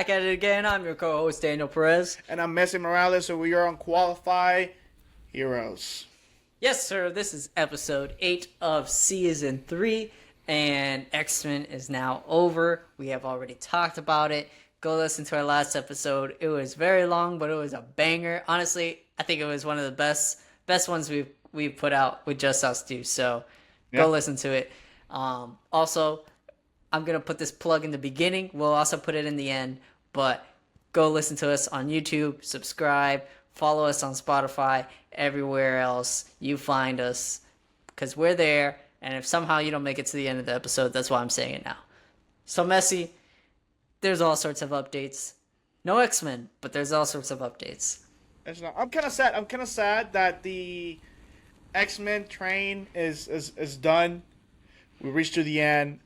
back at it again. I'm your co-host, Daniel Perez. And I'm Messi Morales, so we are on Qualify Heroes. Yes, sir. This is episode 8 of season 3, and X-Men is now over. We have already talked about it. Go listen to our last episode. It was very long, but it was a banger. Honestly, I think it was one of the best ones we've put out with just us two. So go listen to it. Also, I'm going to put this plug in the beginning. We'll also put it in the end. But go listen to us on YouTube, subscribe, follow us on Spotify, everywhere else you find us. Because we're there. And if somehow you don't make it to the end of the episode, that's why I'm saying it now. So, Messi, there's all sorts of updates. No X-Men, but there's all sorts of updates. I'm kind of sad. I'm kind of sad that the X-Men train is done. We reached to the end.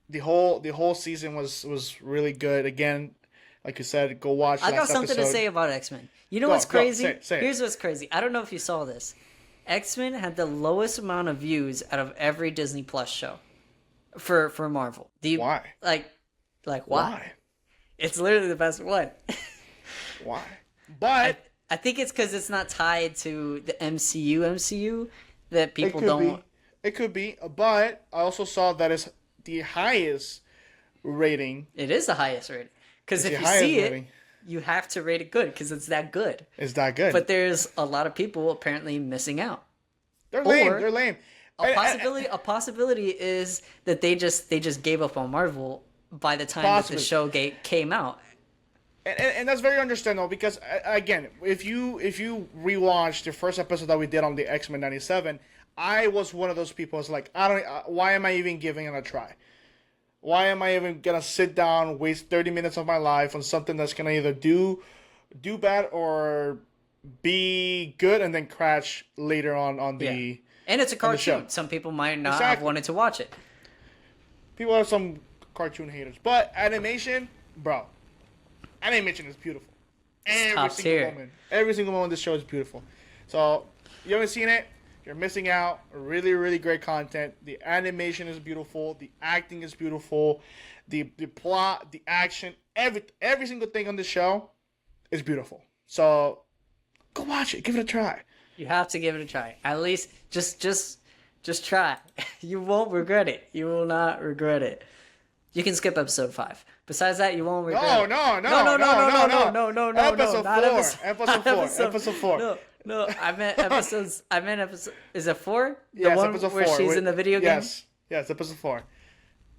The whole season was really good. Again, like you said, go watch. I got something to say about X-Men. You know what's crazy? Say Here's what's crazy. I don't know if you saw this. X-Men had the lowest amount of views out of every Disney Plus show for Marvel. Why? Like why? It's literally the best one. Why? But I think it's because it's not tied to the MCU that people don't. It could be, but I also saw that it's the highest rating. It is the highest rating. Because if you see it, you have to rate it good because it's that good. It's that good. But there's a lot of people apparently missing out. They're lame. A possibility is that they just gave up on Marvel by the time that the show came out. And that's very understandable because, again, if you rewatch the first episode that we did on the X-Men 97, I was one of those people who's like, why am I even giving it a try? Why am I even gonna sit down, waste 30 minutes of my life on something that's gonna either do bad or be good and then crash later on the yeah. And it's a cartoon. Some people might not have wanted to watch it. People are some cartoon haters, but animation is beautiful. Every single moment of this show is beautiful. So you haven't seen it, you're missing out. Really, really great content. The animation is beautiful. The acting is beautiful. The plot, the action, every single thing on the show is beautiful. So go watch it. Give it a try. You have to give it a try. At least just try. You won't regret it. You will not regret it. You can skip episode 5. Besides that, you won't regret it. No. Episode 4. No, I meant episodes. Is it 4? Yes, episode 4. Where she's in the video game? Yes, episode 4.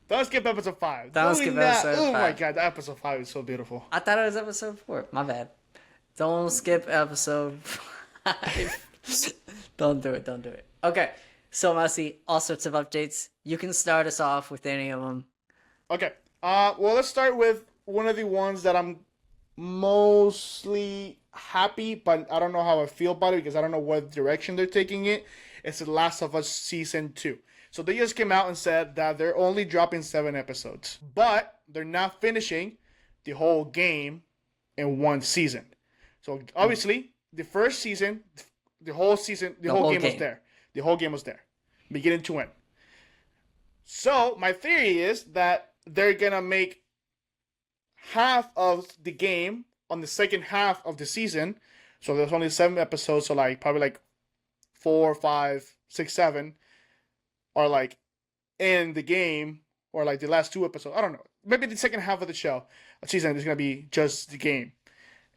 Don't skip episode 5. Don't skip episode 5. Oh my god, that episode 5 is so beautiful. I thought it was episode 4. My bad. Don't skip episode 5. Don't do it. Okay, so Messi, all sorts of updates. You can start us off with any of them. Okay. Well, let's start with one of the ones that I'm mostly happy, but I don't know how I feel about it because I don't know what direction they're taking it. It's The Last of Us Season 2. So they just came out and said that they're only dropping 7 episodes, but they're not finishing the whole game in one season. So obviously, the first season, the whole game was there. The whole game was there, beginning to end. So my theory is that they're gonna make half of the game on the second half of the season. So there's only 7 episodes, so probably 4, 5, 6, 7 are in the game, or the last 2 episodes. I don't know. Maybe the second half of the season is gonna be just the game.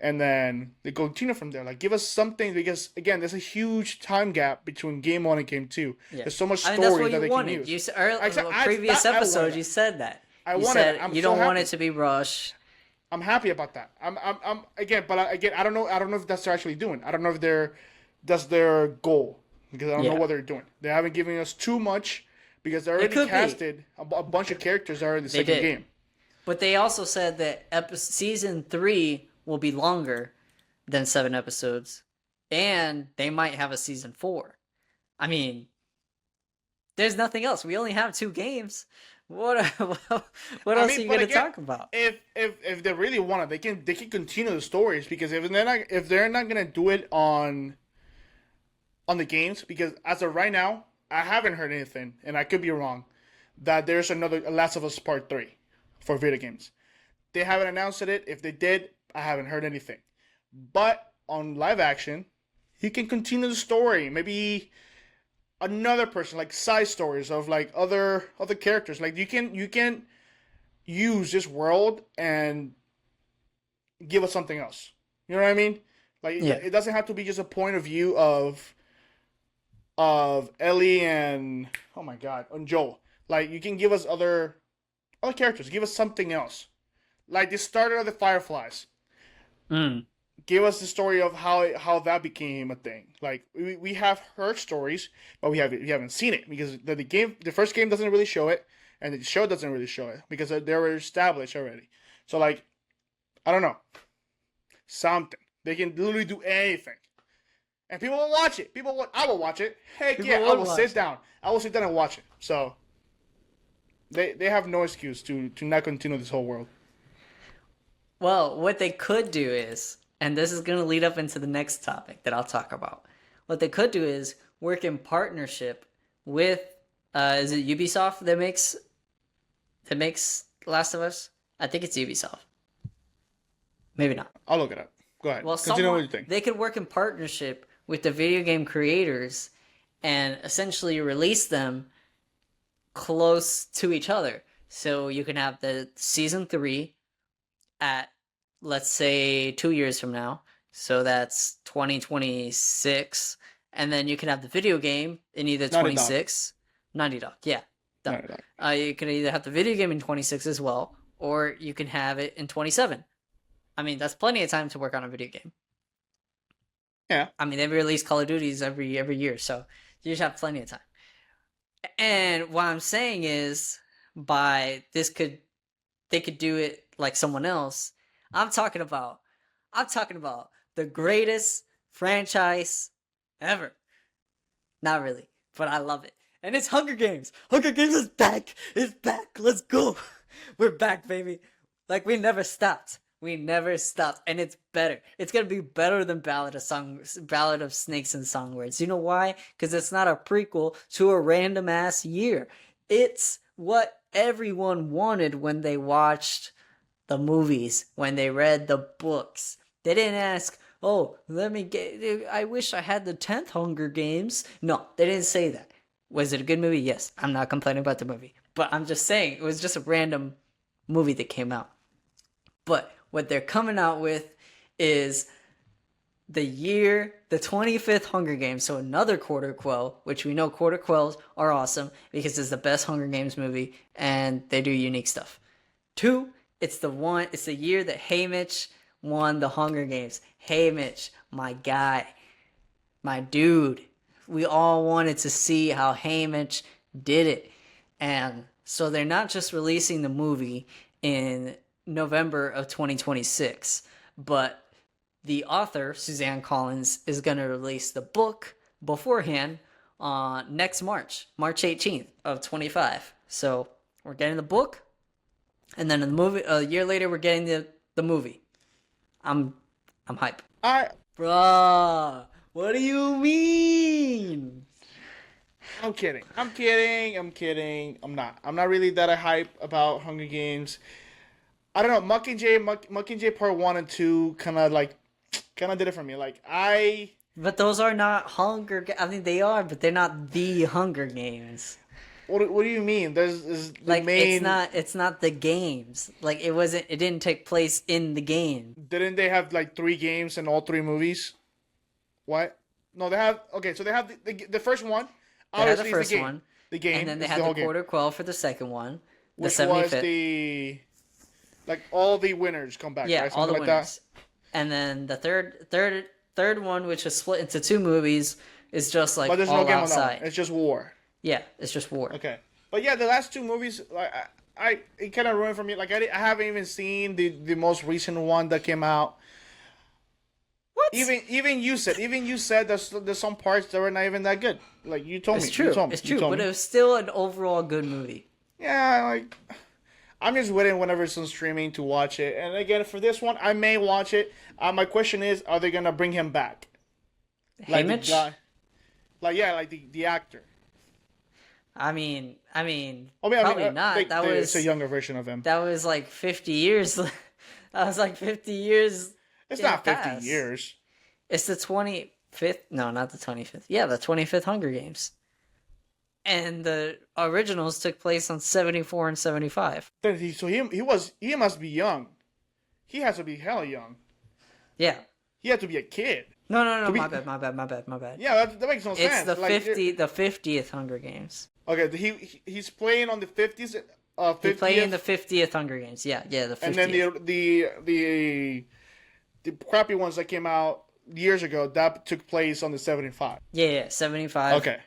And then they continue from there. Give us something, because again, there's a huge time gap between game 1 and game 2. Yeah. There's so much story that they can use. You said previous episode, you said that. You don't want it to be rushed. I'm happy about that. I don't know if that's what they're actually doing. I don't know if that's their goal, because I don't know what they're doing. They haven't given us too much because they already casted a bunch of characters that are in the second game. But they also said that season 3 will be longer than 7 episodes, and they might have a season 4. I mean, there's nothing else. We only have 2 games. What else are you going to talk about? If they really want it, they can continue the stories, because if they're not going to do it on the games, because as of right now, I haven't heard anything, and I could be wrong, that there's another Last of Us Part 3 for video games. They haven't announced it. If they did, I haven't heard anything. But on live action, he can continue the story. Maybe another person, like side stories of like other characters. Like you can use this world and give us something else. You know what I mean? Like Yeah. it doesn't have to be just a point of view of Ellie and oh my god, and Joel. Like you can give us other characters. Give us something else. Like the starter of the Fireflies. Mm. Give us the story of how that became a thing. Like we have heard stories, but we haven't seen it because the first game doesn't really show it, and the show doesn't really show it because they were established already. So like, I don't know, something they can literally do anything, and people will watch it. I will watch it. Heck People yeah, I would will watch sit it. down. I will sit down and watch it. So they have no excuse to not continue this whole world. Well, what they could do is, and this is going to lead up into the next topic that I'll talk about. What they could do is work in partnership with, is it Ubisoft that makes Last of Us? I think it's Ubisoft. Maybe not. I'll look it up. Go ahead. Well, Continue what you think. they could work in partnership with the video game creators and essentially release them close to each other. So you can have the season 3 at, let's say, 2 years from now. So that's 2026. And then you can have the video game in either Naughty Dog. 26. Naughty Dog, yeah. Done. Naughty Dog. You can either have the video game in 26 as well, or you can have it in 27. I mean, that's plenty of time to work on a video game. Yeah. I mean, they release Call of Duties every year, so you just have plenty of time. And what I'm saying is, they could do it like someone else. I'm talking about the greatest franchise ever. Not really, but I love it. And it's Hunger Games. Hunger Games is back. It's back. Let's go. We're back, baby. Like we never stopped. And it's better. It's gonna be better than Ballad of Snakes and Songbirds. You know why? Because it's not a prequel to a random ass year. It's what everyone wanted when they watched the movies, when they read the books. They didn't ask, "Oh, I wish I had the 10th Hunger Games." No, they didn't say that. Was it a good movie? Yes. I'm not complaining about the movie, but I'm just saying it was just a random movie that came out. But what they're coming out with is the 25th Hunger Games, so another Quarter Quell, which we know Quarter Quells are awesome because it's the best Hunger Games movie and they do unique stuff. 2, it's the year that Haymitch won the Hunger Games. Haymitch, my guy, my dude. We all wanted to see how Haymitch did it. And so they're not just releasing the movie in November of 2026, but the author, Suzanne Collins, is going to release the book beforehand next March 18th of 25. So we're getting the book, and then the movie a year later we're getting the movie. I'm hype. Bruh, what do you mean? I'm kidding. I'm not really that hype about Hunger Games. I don't know. Mockingjay Part 1 and 2 kind of did it for me. But those are not I mean, they are, but they're not the Hunger Games. What do you mean? There's the Like main. it's not the games. Like it didn't take place in the game. Didn't they have like 3 games in all 3 movies? What? No, they have. Okay, so they have the first one. They had the Obviously, is first the game. one. The game. And then they is had the whole the game, Quarter Quell for the second one. The which 75th. was the like all the winners come back. Yeah, right? all the Something like winners. And then the third one, which is split into 2 movies, is just like But there's all no game outside. on that one. It's just war. Yeah, it's just war. Okay. But yeah, the last 2 movies, like it kind of ruined for me. Like I haven't even seen the most recent one that came out. What? Even you said there's some parts that were not even that good. Like you told me. It's true. You told me. It's You true, told but me. it was still an overall good movie. Yeah, like I'm just waiting whenever it's on streaming to watch it. And again, for this one, I may watch it. My question is, are they gonna bring him back? Like the Haymitch? guy, like the actor. I mean, I mean, probably not. it's a younger version of him. That was like 50 years I was like 50 years. It's in the not 50 past. years. It's the 25th. No, not the 25th. Yeah, the 25th Hunger Games. And the originals took place on 74 and 75. Then he must be young. He has to be hella young. Yeah. He had to be a kid. No, no, no, To be- my bad. Yeah, that makes no It's sense. the Like, 50th Hunger Games. okay, he's playing on the 50s. 50th, He played in the 50th Hunger Games. Yeah, the 50th. and then the crappy ones that came out years ago that took place on the 75. Yeah, 75. Okay.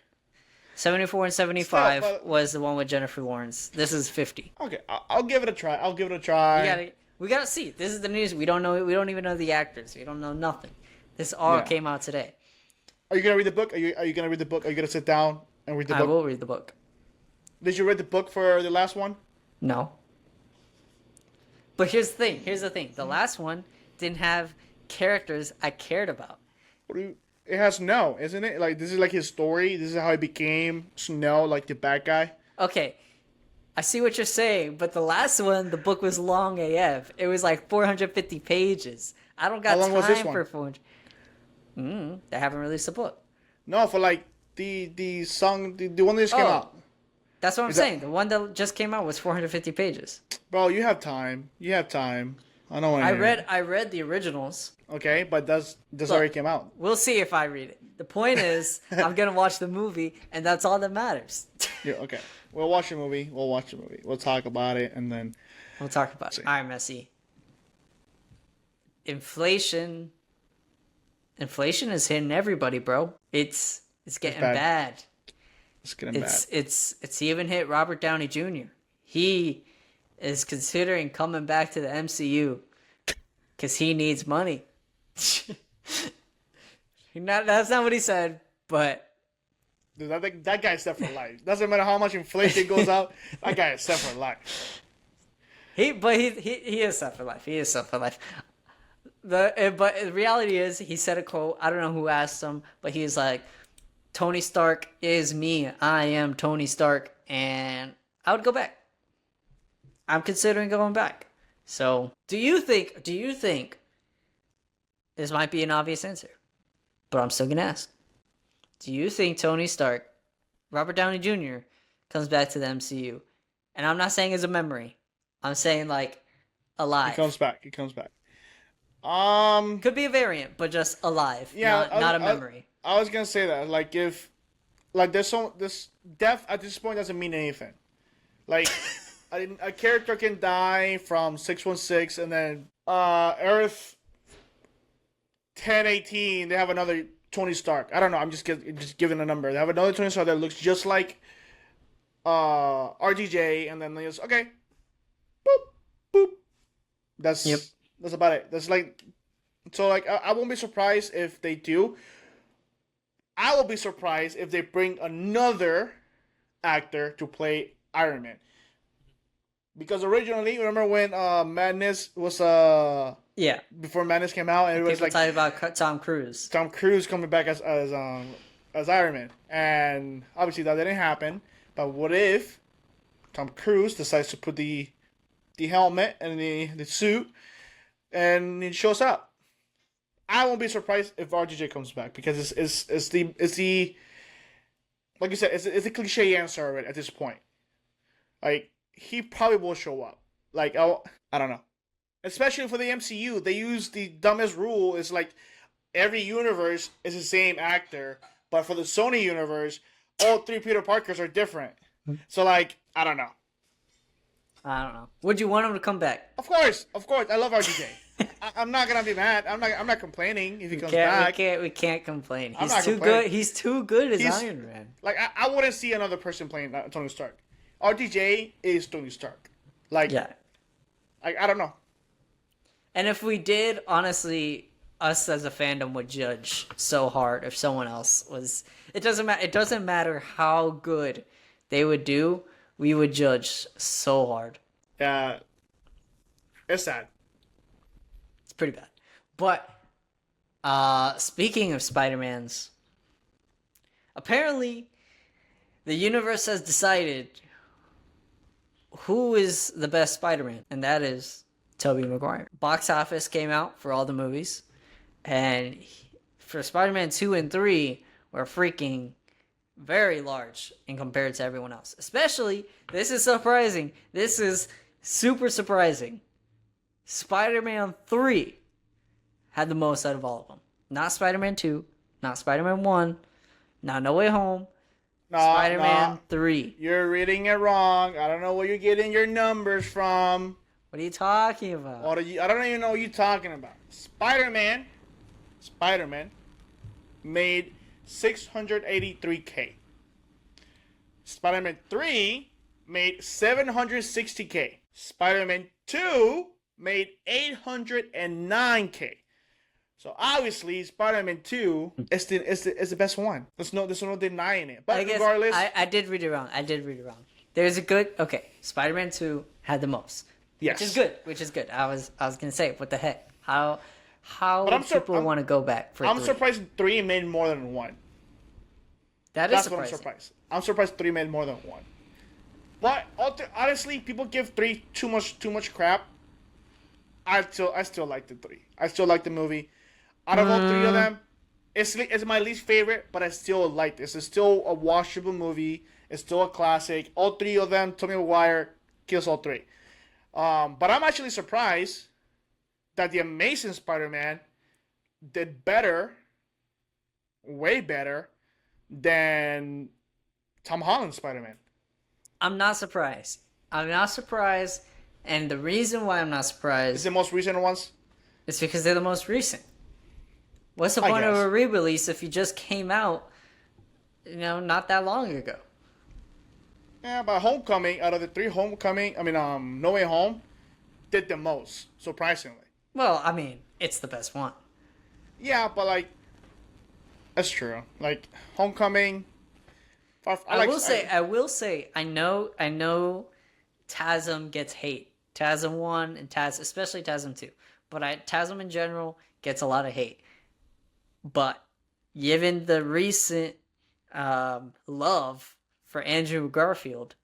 74 and 75 Still, but- was the one with Jennifer Lawrence. This is 50. Okay, I'll give it a try. We gotta see. This is the news. We don't know. We don't even know the actors. We don't know nothing. This all came out today. Are you gonna read the book? Are you gonna read the book? Are you gonna sit down and read the I book? will read the book. Did you read the book for the last one? No. But here's the thing. The last one didn't have characters I cared about. It has Snow, isn't it? Like, this is like his story. This is how he became Snow, like the bad guy. Okay. I see what you're saying, but the last one, the book was long AF. It was like 450 pages. I don't got How long time was this for one? 400. They haven't released a book. No, for like the one that just came out. That's what I'm Is that- saying. The one that just came out was 450 pages. Bro, you have time. I don't want to. I read the originals. Okay, but this Look, already came out. We'll see if I read it. The point is, I'm gonna watch the movie, and that's all that matters. Yeah, okay. We'll watch the movie. We'll talk about it, and then We'll talk about it. All right, Messi. Inflation is hitting everybody, bro. It's getting bad. it's getting bad. It's even hit Robert Downey Jr. He is considering coming back to the MCU because he needs money. That's not what he said, but Dude, that guy's set for life. Doesn't matter how much inflation goes out. That guy is set for life. he is set for life. He is set for life. But the reality is, he said a quote. I don't know who asked him, but he's like, "Tony Stark is me. I am Tony Stark, and I would go back. I'm considering going back." So, do you think this might be an obvious answer, but I'm still gonna ask. Do you think Tony Stark, Robert Downey Jr., comes back to the MCU? And I'm not saying as a memory. I'm saying like alive. He comes back. Could be a variant, but just alive. Yeah, not a memory. I was gonna say that. Like, if this death at this point doesn't mean anything. Like, a character can die from 616, and then Earth 1018, they have another Tony Stark. I don't know. I'm just giving a number. They have another Tony Stark that looks just like RDJ, and then they just okay, boop boop. That's about it. That's like, so like I won't be surprised if they do. I will be surprised if they bring another actor to play Iron Man. Because originally, remember when Madness was before Madness came out, and it was People like talking about Tom Cruise. Tom Cruise coming back as Iron Man, and obviously that didn't happen. But what if Tom Cruise decides to put the helmet and the suit, and he shows up? I won't be surprised if RDJ comes back, because it's the like you said, it's a cliche answer already at this point. Like, he probably will show up. Like, I don't know. Especially for the MCU, they use the dumbest rule. It's like every universe is the same actor, but for the Sony universe, all three Peter Parkers are different. So, like, I don't know. I don't know. Would you want him to come back? Of course. I love RDJ. I'm not gonna be mad. I'm not complaining if he comes back. We can't complain. He's not too complaining. good. He's too good as Iron Man. Like, I wouldn't see another person playing Tony Stark. RDJ is Tony Stark. Like, Yeah. I don't know. And if we did, honestly, us as a fandom would judge so hard if someone else was. It doesn't matter. It doesn't matter how good they would do. We would judge so hard. Yeah, it's sad. It's pretty bad. But speaking of Spider-Mans, apparently the universe has decided who is the best Spider-Man, and that is Tobey Maguire. Box office came out for all the movies, and for Spider-Man 2 and 3 were freaking very large in compared to everyone else. Especially, this is surprising. This is super surprising. Spider-Man 3 had the most out of all of them. Not Spider-Man 2, not Spider-Man 1, not No Way Home. Spider-Man 3. You're reading it wrong. I don't know where you're getting your numbers from. What are you talking about? I don't even know what you're talking about. Spider-Man made 683K. Spider-Man 3 made 760K. Spider-Man 2 made 809K. So obviously, Spider-Man 2 is the best one. There's no denying it. But regardless, I did read it wrong. There's a good. Okay, Spider-Man 2 had the most. Yes, which is good. I was gonna say, what the heck? How would people want to go back for? I'm 3? surprised 3 made more than 1. That's surprising. What I'm surprised. I'm surprised 3 made more than 1. But honestly, people give 3 too much crap. I still like the 3. I still like the movie. Out of all 3 of them, it's my least favorite, but I still like this. It's still a watchable movie. It's still a classic. All 3 of them, Tobey Maguire kills all 3. But I'm actually surprised that the Amazing Spider-Man did better, way better, than Tom Holland's Spider-Man. I'm not surprised. And the reason why I'm not surprised is the most recent ones. It's because they're the most recent. What's the point of a re-release if you just came out, not that long ago? Yeah, but Homecoming, out of the 3 No Way Home, did the most, surprisingly. Well, I mean, it's the best one. Yeah, but that's true. Homecoming. I will say, I know TASM gets hate. TASM 1 and especially TASM 2. But TASM in general gets a lot of hate. But given the recent love for Andrew Garfield,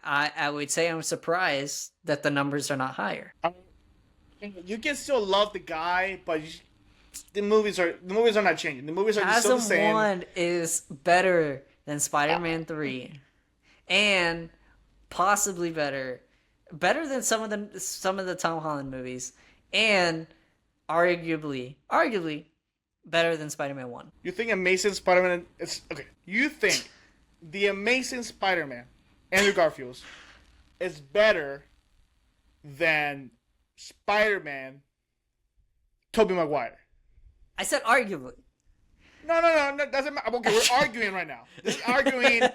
I would say I'm surprised that the numbers are not higher. You can still love the guy, but the movies are not changing. The movies are still the same. TASM 1 is better than Spider-Man 3, and possibly better than some of the Tom Holland movies, and arguably better than Spider-Man 1. You think Amazing Spider-Man is okay? You think the Amazing Spider-Man, Andrew Garfield's, is better than Spider-Man, Tobey Maguire? I said arguably. No, doesn't matter. Okay, we're arguing right now. Arguably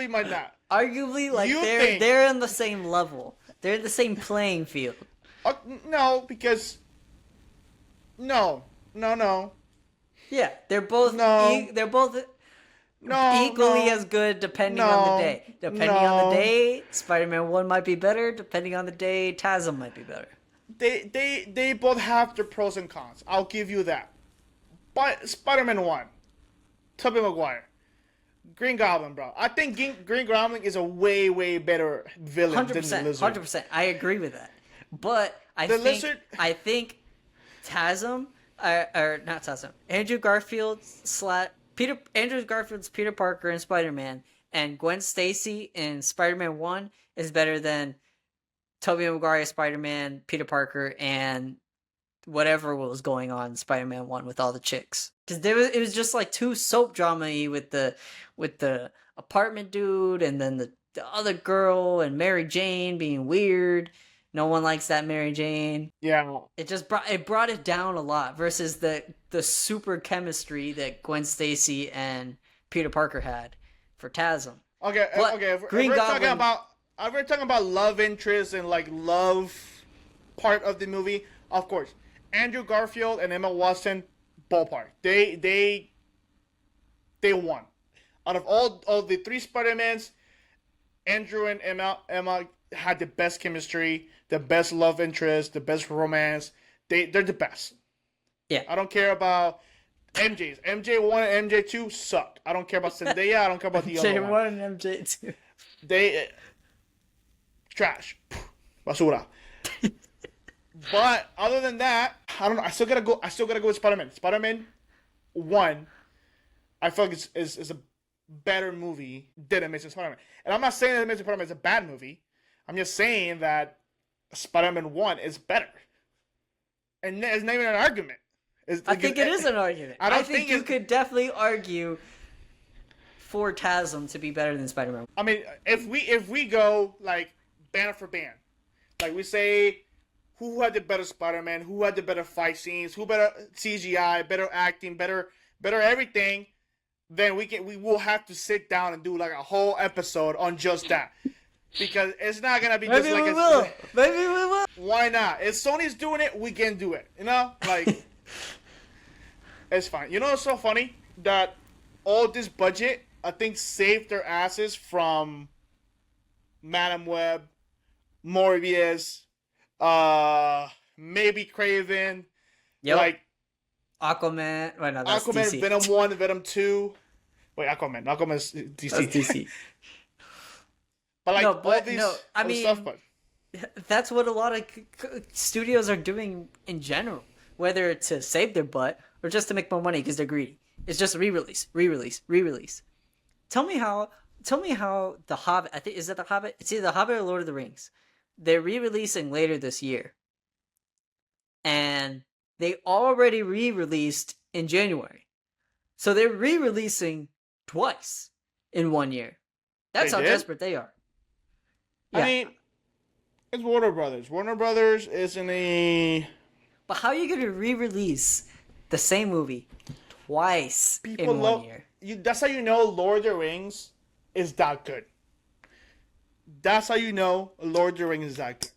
might not. Arguably, they're in the same level. They're in the same playing field. No, because no. Yeah, they're both equally as good depending on the day. Depending on the day, Spider-Man 1 might be better. Depending on the day, TASM might be better. They both have their pros and cons. I'll give you that. But Spider-Man 1, Tobey Maguire, Green Goblin, bro. I think Green Goblin is a way, way better villain than the Lizard. 100%. I agree with that. But I think TASM, or not TASM, Andrew Garfield's Peter Parker in Spider-Man, and Gwen Stacy in Spider-Man 1 is better than Tobey Maguire Spider-Man, Peter Parker, and whatever was going on in Spider-Man 1 with all the chicks. Because it was just too soap drama-y with the apartment dude, and then the other girl, and Mary Jane being weird. No one likes that Mary Jane. Yeah. It brought it down a lot versus the super chemistry that Gwen Stacy and Peter Parker had for TASM. Okay. If we're talking about love interest and love part of the movie, of course, Andrew Garfield and Emma Watson, ballpark. They won. Out of all the 3 Spider-Mans, Andrew and Emma had the best chemistry, the best love interest, the best romance. They're the best. Yeah. I don't care about MJ's. MJ1 and MJ2 sucked. I don't care about Zendaya. I don't care about the other one. MJ1 and MJ2. They trash. Basura. But other than that, I don't know. I still gotta go. I still gotta go with Spider-Man. Spider-Man 1, I feel like is a better movie than Amazing Spider-Man. And I'm not saying that Amazing Spider-Man is a bad movie. I'm just saying that Spider-Man 1 is better. And it's not even an argument. I think it is an argument. I think you could definitely argue for Tasm to be better than Spider-Man. I mean, if we go like banner for band, like we say who had the better Spider-Man, who had the better fight scenes, who better CGI, better acting, better everything, then we will have to sit down and do like a whole episode on just that. Because it's not gonna be just Maybe like we will. Maybe we will. Why not? If Sony's doing it, we can do it. You know, like it's fine. You know, it's so funny that all this budget, I think, saved their asses from Madam Web, Morbius, maybe Craven, like Aquaman. Wait, no, that's Aquaman, DC. Venom 1, Venom 2. Wait, Aquaman is DC. That's DC. But like all these I mean, stuff, but that's what a lot of studios are doing in general, whether it's to save their butt or just to make more money because they're greedy. It's just re-release. Tell me how The Hobbit. I think is that The Hobbit. It's either The Hobbit or Lord of the Rings. They're re-releasing later this year, and they already re-released in January, so they're re-releasing twice in 1 year. That's how desperate they are. Yeah. I mean, it's Warner Brothers. Warner Brothers isn't a. But how are you going to re-release the same movie twice in 1 year? That's how you know Lord of the Rings is that good. That's how you know Lord of the Rings is that good.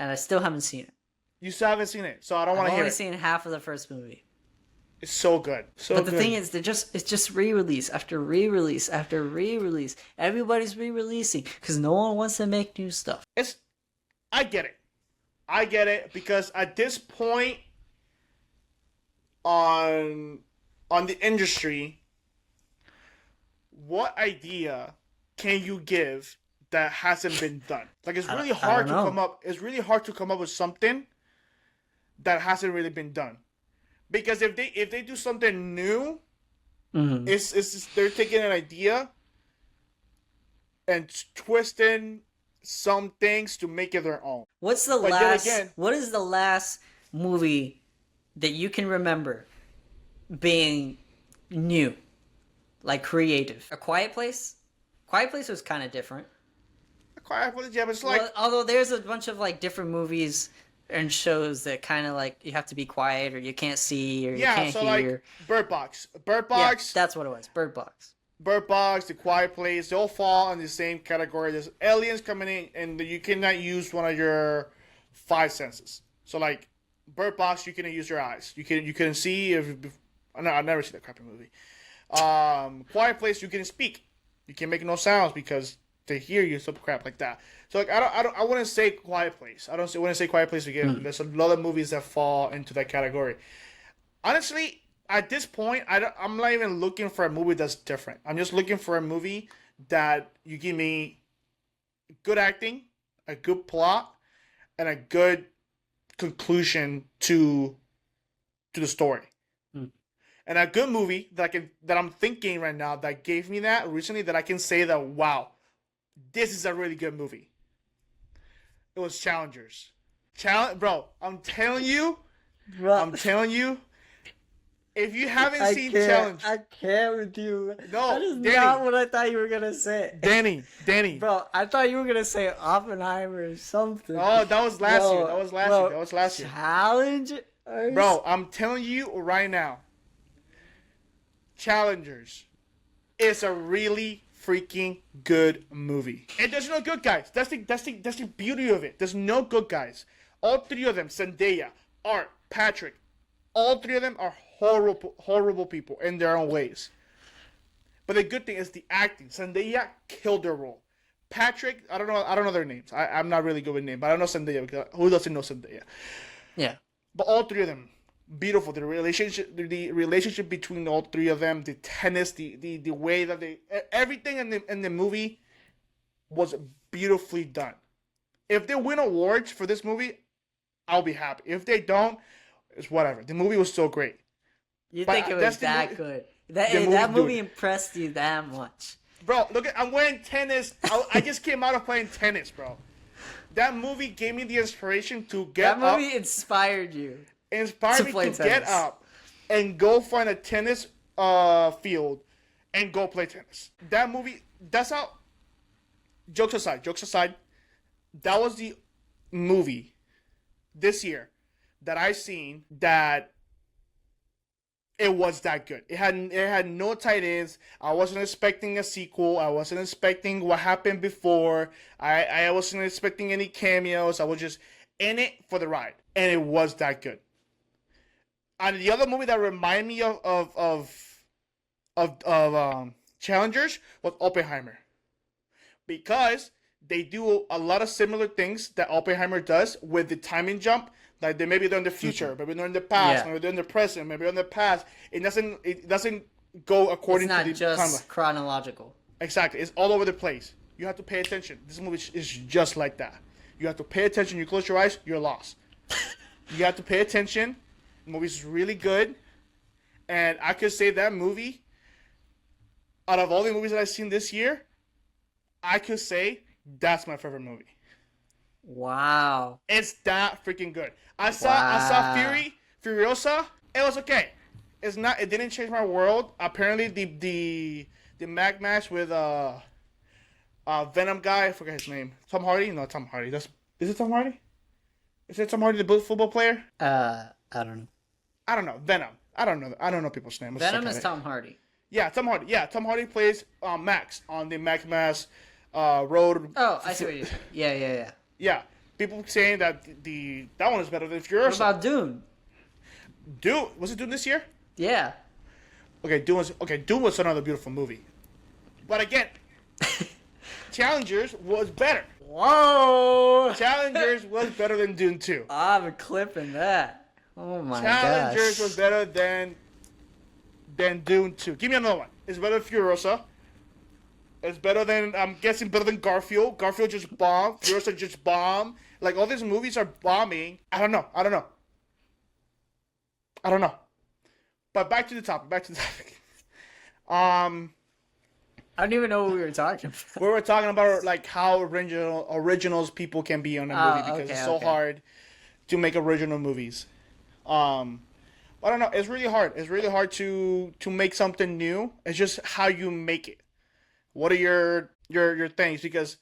And I still haven't seen it. You still haven't seen it, so I don't want to hear it. I've only seen half of the first movie. It's so good. But the thing is, it's just re-release after re-release after re-release. Everybody's re-releasing because no one wants to make new stuff. I get it because at this point on the industry, what idea can you give that hasn't been done? Like it's really hard to come up. It's really hard to come up with something that hasn't really been done. Because if they do something new, it's they're taking an idea and twisting some things to make it their own. What is the last movie that you can remember being new, like creative? A Quiet Place. Quiet Place was kind of different. A Quiet Place, yeah, but it's like although there's a bunch of like different movies and shows that kind of like you have to be quiet or you can't see or you can't hear. Like Bird Box. Yeah, that's what it was. Bird Box, The Quiet Place, they all fall in the same category. There's aliens coming in and you cannot use one of your 5 senses. So like Bird Box, you couldn't use your eyes. You couldn't see. No, I've never seen that crappy movie. Quiet Place, you couldn't speak. You can't make no sounds because they hear you, some crap like that. So like I wouldn't say Quiet Place. I wouldn't say Quiet Place again. There's a lot of movies that fall into that category. Honestly, at this point, I'm not even looking for a movie that's different. I'm just looking for a movie that you give me good acting, a good plot, and a good conclusion to the story. And a good movie that I'm thinking right now that gave me that recently that I can say that wow, this is a really good movie. It was Challengers. Bro, I'm telling you. If you haven't seen Challengers, I can't with you. No, that is Danny, not what I thought you were gonna say. Danny. Bro, I thought you were gonna say Oppenheimer or something. Oh, that was last year. That was last year. Challengers. Bro, I'm telling you right now. Challengers is a really freaking good movie. And there's no good guys. That's the beauty of it. There's no good guys. All 3 of them, Zendaya, Art, Patrick, all 3 of them are horrible people in their own ways. But the good thing is the acting. Zendaya killed their role. Patrick, I don't know their names. I'm not really good with names, but I know Zendaya because who doesn't know Zendaya? Yeah. But all 3 of them, beautiful. The relationship between all 3 of them, the tennis, the way that everything in the movie was beautifully done. If they win awards for this movie, I'll be happy. If they don't, it's whatever. The movie was still great. You But think it was that good? That movie impressed you that much? Bro, look I'm wearing tennis. I just came out of playing tennis, bro. That movie gave me the inspiration to get up. That movie inspired you. Inspired me to get up and go find a tennis field and go play tennis. That movie, that's how, jokes aside, that was the movie this year that I seen that it was that good. It had no tight ends. I wasn't expecting a sequel. I wasn't expecting what happened before. I wasn't expecting any cameos. I was just in it for the ride, and it was that good. And the other movie that reminded me of Challengers was Oppenheimer, because they do a lot of similar things that Oppenheimer does with the timing jump. Like maybe they're in the future, maybe they're in the past, maybe they're in the present, maybe they're in the past. It doesn't go according to the timeline. It's not just chronological. Exactly. It's all over the place. You have to pay attention. This movie is just like that. You have to pay attention. You close your eyes, you're lost. You have to pay attention. The movie's really good. And I could say that movie, out of all the movies that I've seen this year, I could say that's my favorite movie. Wow. It's that freaking good. I saw Furiosa. It was okay. It didn't change my world. Apparently the mag match with Venom guy, I forget his name. Tom Hardy? No, Tom Hardy. Is it Tom Hardy? Is it Tom Hardy, the football player? I don't know. I don't know. Venom. I don't know people's names. Venom is Tom Hardy. Yeah, Tom Hardy. Yeah, Tom Hardy plays Max on the Max Road. Oh, I see what you're saying. Yeah. Yeah, people saying that that one is better than Furiosa. What about Dune? Dune, was it Dune this year? Yeah. Okay, Dune was another beautiful movie. But again, Challengers was better. Whoa! Challengers was better than Dune 2. I'm clipping that. Oh my gosh. Challengers was better than Dune 2. Give me another one. It's better than Furiosa. It's better than, I'm guessing, better than Garfield. Garfield just bombed. Furiosa just bombed. Like, all these movies are bombing. I don't know. But back to the topic. I don't even know what we were talking about. We were talking about, like, how originals people can be on a movie, because it's so hard to make original movies. I don't know. It's really hard. It's really hard to make something new. It's just how you make it. What are your things? Because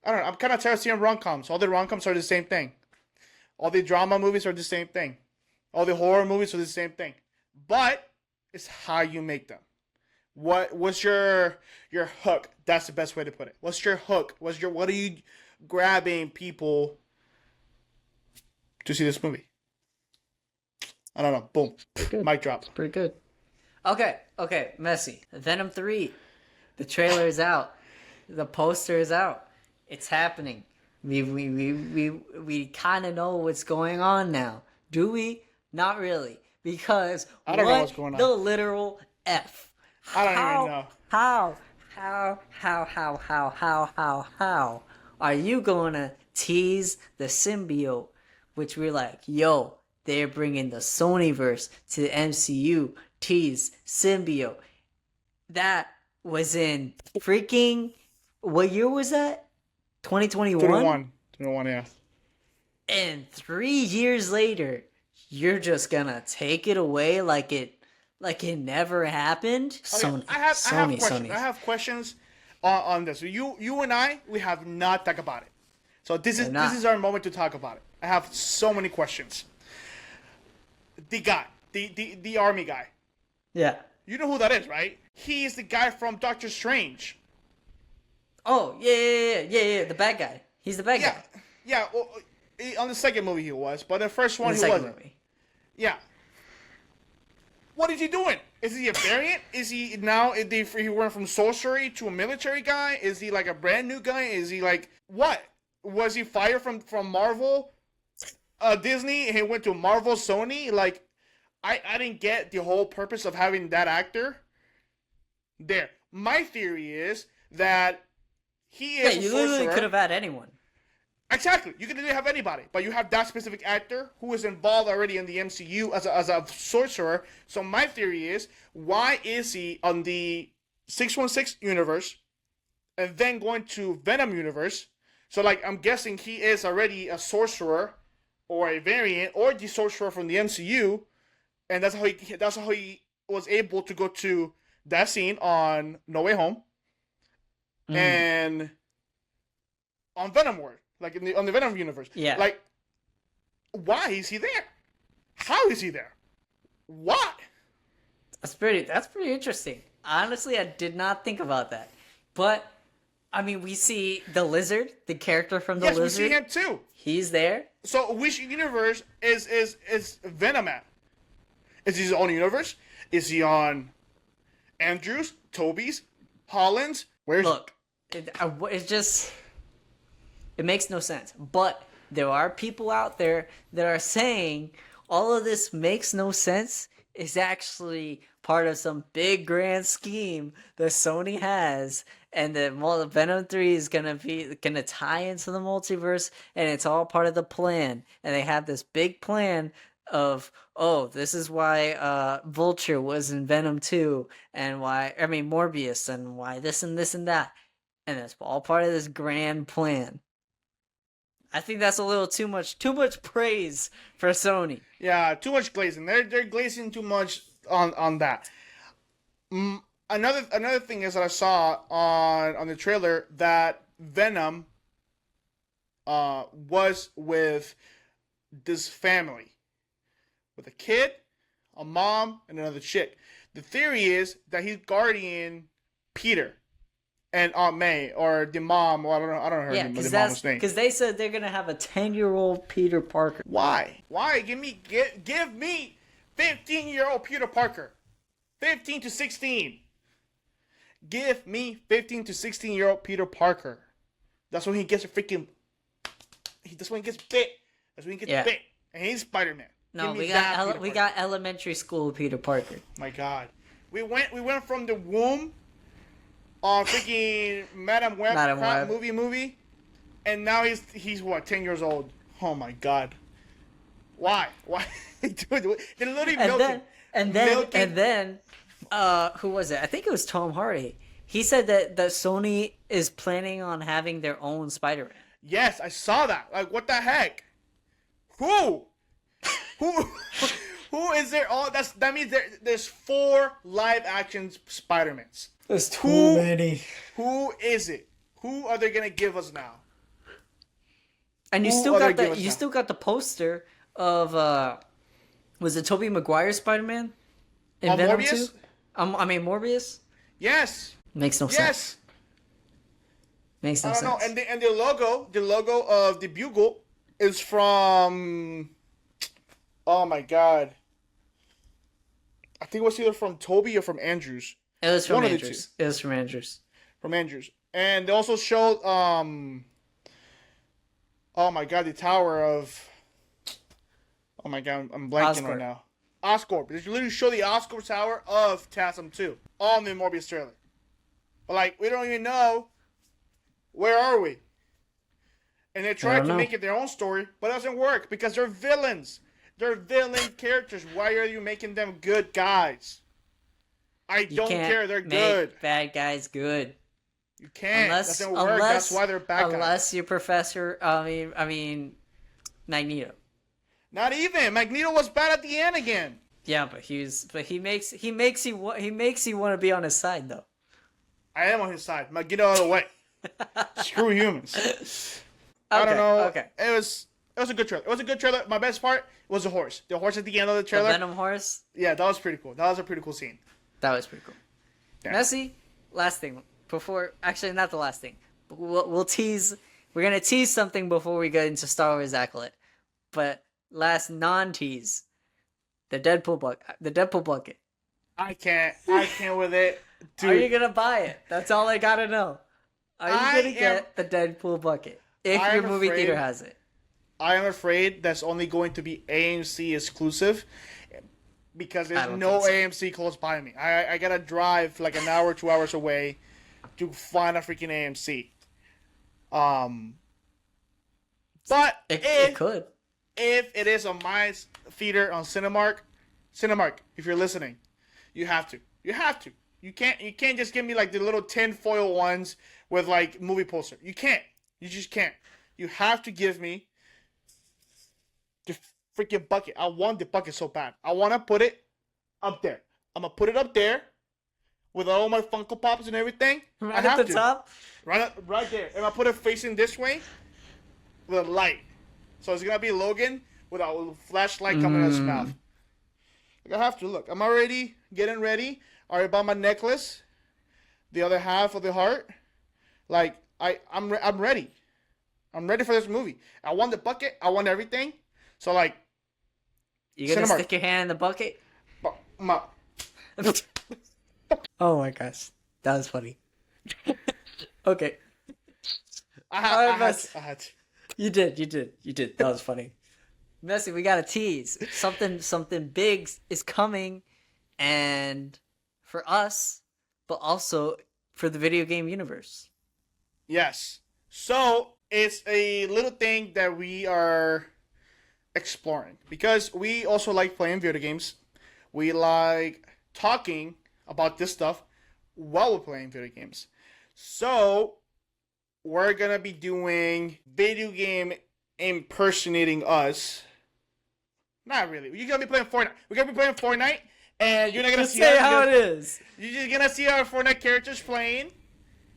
I don't know. I'm kind of tired of seeing rom-coms. All the rom-coms are the same thing. All the drama movies are the same thing. All the horror movies are the same thing. But it's how you make them. What's your hook? That's the best way to put it. What's your hook? What are you grabbing people to see this movie? I don't know. Boom. Mic drop. Pretty good. Okay, Messi. Venom 3. The trailer is out. The poster is out. It's happening. We kind of know what's going on now. Do we? Not really. Because I don't know what's going on. The literal F. I don't even know. How are you gonna tease the symbiote? Which we're like, yo, they're bringing the Sonyverse to the MCU. Tease symbiote. That was in freaking, what year was that? 2021? 21, yeah. And 3 years later, you're just gonna take it away like it never happened? Okay, I have questions on this. You and I, we have not talked about it. So this is our moment to talk about it. I have so many questions. The guy, the army guy. Yeah. You know who that is, right? He is the guy from Doctor Strange. Oh, yeah. The bad guy. He's the bad guy. Yeah, well, on the second movie he was, but the first one he wasn't. Movie. Yeah. What is he doing? Is he a variant? Is he now, he went from sorcery to a military guy? Is he like a brand new guy? Is he like, what? Was he fired from Marvel, Disney, and he went to Marvel, Sony? Like, I didn't get the whole purpose of having that actor there. My theory is that he is you literally could have had anyone. Exactly. You can literally have anybody, but you have that specific actor who is involved already in the MCU as a sorcerer. So my theory is, why is he on the 616 universe and then going to Venom universe? So like I'm guessing he is already a sorcerer or a variant or the sorcerer from the MCU, and that's how he was able to go to that scene on No Way Home and on Venom World. Like on the Venom universe. Yeah. Like, why is he there? How is he there? What? That's pretty interesting. Honestly, I did not think about that. But I mean, we see the Lizard, the character from the Lizard. Yes, we see him too. He's there. So which universe is Venom at? Is he his own universe? Is he on Andrews, Toby's, Holland's? Where's Look, it's just, it makes no sense. But there are people out there that are saying all of this makes no sense. Is actually part of some big grand scheme that Sony has, and that Venom 3 is gonna tie into the multiverse, and it's all part of the plan. And they have this big plan of, oh, this is why Vulture was in Venom 2, and why, I mean, Morbius, and why this and this and that, and it's all part of this grand plan. I think that's a little too much praise for Sony. Yeah, too much glazing. They're glazing too much on that. Another thing is that I saw on the trailer that Venom was with this family, with a kid, a mom, and another chick. The theory is that he's guarding Peter and Aunt May, or the mom, or I don't know the mom's name. Because they said they're gonna have a 10-year-old Peter Parker. Why? Give me 15-year-old Peter Parker, 15 to 16. Give me 15 to 16-year-old Peter Parker. That's when he gets a freaking. That's when he gets bit. That's when he gets bit, and he's Spider-Man. No, we got elementary school Peter Parker. My God, we went from the womb. Freaking Madam Web movie, and now he's what, 10 years old? Oh my God! Why? Dude, they're literally milking. And then, who was it? I think it was Tom Hardy. He said that Sony is planning on having their own Spider-Man. Yes, I saw that. Like, what the heck? Who is there? That means there's 4 live action Spider-Mans. There's too many. Who is it? Who are they gonna give us now? And you still got the poster of was it Tobey Maguire Spider-Man in Venom 2? Morbius. Yes. Makes no sense. Makes no sense. I don't know. And the logo of the Bugle is from. Oh my God. I think it was either from Tobey or from Andrews. It was from Andrews. It was from Andrews. From Andrews. And they also showed, oh my God, the tower of, oh my God, I'm blanking right now. Oscorp. They literally show the Oscorp tower of TASM 2 on the Morbius trailer. But like, we don't even know, where are we? And they tried to make it their own story, but it doesn't work because they're villains. They're villain characters. Why are you making them good guys? I don't care. They're good. Make bad guys good. You can't. That doesn't work. That's why they're bad guys. Unless you're Professor. I mean, Magneto. Not even. Magneto was bad at the end again. Yeah, but he makes you want to be on his side though. I am on his side. Get out of the way. Screw humans. I don't know. Okay. It was a good trailer. It was a good trailer. My best part was the horse. The horse at the end of the trailer. The Venom horse. Yeah, that was pretty cool. That was a pretty cool scene. That was pretty cool. Yeah. Messi, last thing before, actually not the last thing. We'll tease. We're gonna tease something before we get into Star Wars Acolyte. But last non-tease, the Deadpool bucket. I can't with it. Dude. Are you gonna buy it? That's all I gotta know. Are you gonna get the Deadpool bucket if your movie theater has it? I am afraid that's only going to be AMC exclusive. Because there's no AMC close by me. I gotta drive like an hour, 2 hours away to find a freaking AMC. But It could. if it is on my theater on Cinemark, if you're listening, you have to. You can't just give me like the little tin foil ones with like movie poster. You can't. You just can't. You have to give me the freaking bucket. I want the bucket so bad. I want to put it up there. I'm gonna put it up there with all my Funko Pops and everything. Right at the top? Right there. And I put it facing this way with a light. So it's gonna be Logan with a flashlight coming out of his mouth. Like I have to look. I'm already getting ready. I already bought my necklace. The other half of the heart. Like I'm ready. I'm ready for this movie. I want the bucket. I want everything. So like, you gonna stick your hand in the bucket? Oh my gosh, that was funny. Okay. I had to. You did. That was funny. Messi, we got a tease. Something big is coming, and for us, but also for the video game universe. Yes. So it's a little thing that we are exploring because we also like playing video games. We like talking about this stuff while we're playing video games. So we're gonna be doing video game impersonating us. Not really. You're gonna be playing Fortnite. We're gonna be playing Fortnite, and you're not gonna Just see say how it is. You're just gonna see our Fortnite characters playing,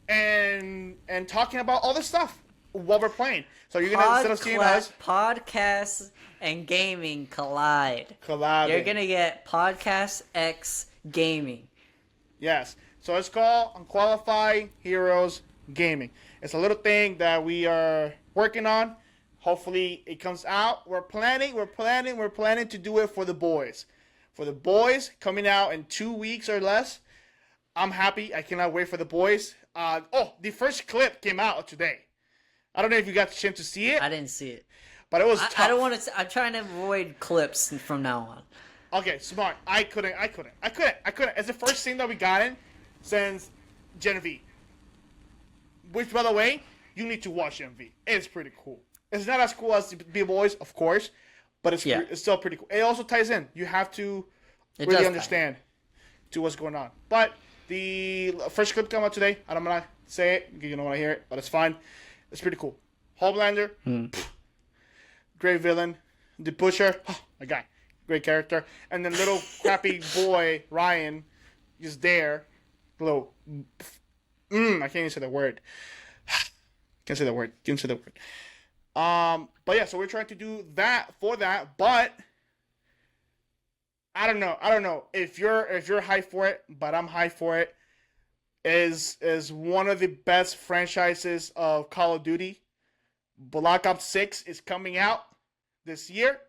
and talking about all this stuff while we're playing. So you're gonna instead of seeing us, podcasts and gaming collide. You're gonna get podcast X gaming. Yes. So it's called Unqualified Heroes Gaming. It's a little thing that we are working on. Hopefully it comes out. We're planning to do it for the boys. For the boys, coming out in 2 weeks or less. I'm happy. I cannot wait for the boys. The first clip came out today. I don't know if you got the chance to see it. I didn't see it. But it was tough. I don't want to. I'm trying to avoid clips from now on. Okay, smart. I couldn't. It's the first thing that we gotten since Gen V. Which, by the way, you need to watch Gen V. It's pretty cool. It's not as cool as the B-Boys, of course, but it's still pretty cool. It also ties in. You have to really understand to what's going on. But the first clip came out today. I don't want to say it because you don't want to hear it, but it's fine. It's pretty cool. Homelander, great villain. The Butcher, my guy, great character. And then little crappy boy Ryan is there. Little, I can't even say the word. Can't say the word. But yeah, so we're trying to do that for that, but I don't know if you're hyped for it, but I'm hyped for it. Is one of the best franchises of Call of Duty. Black Ops 6 is coming out this year,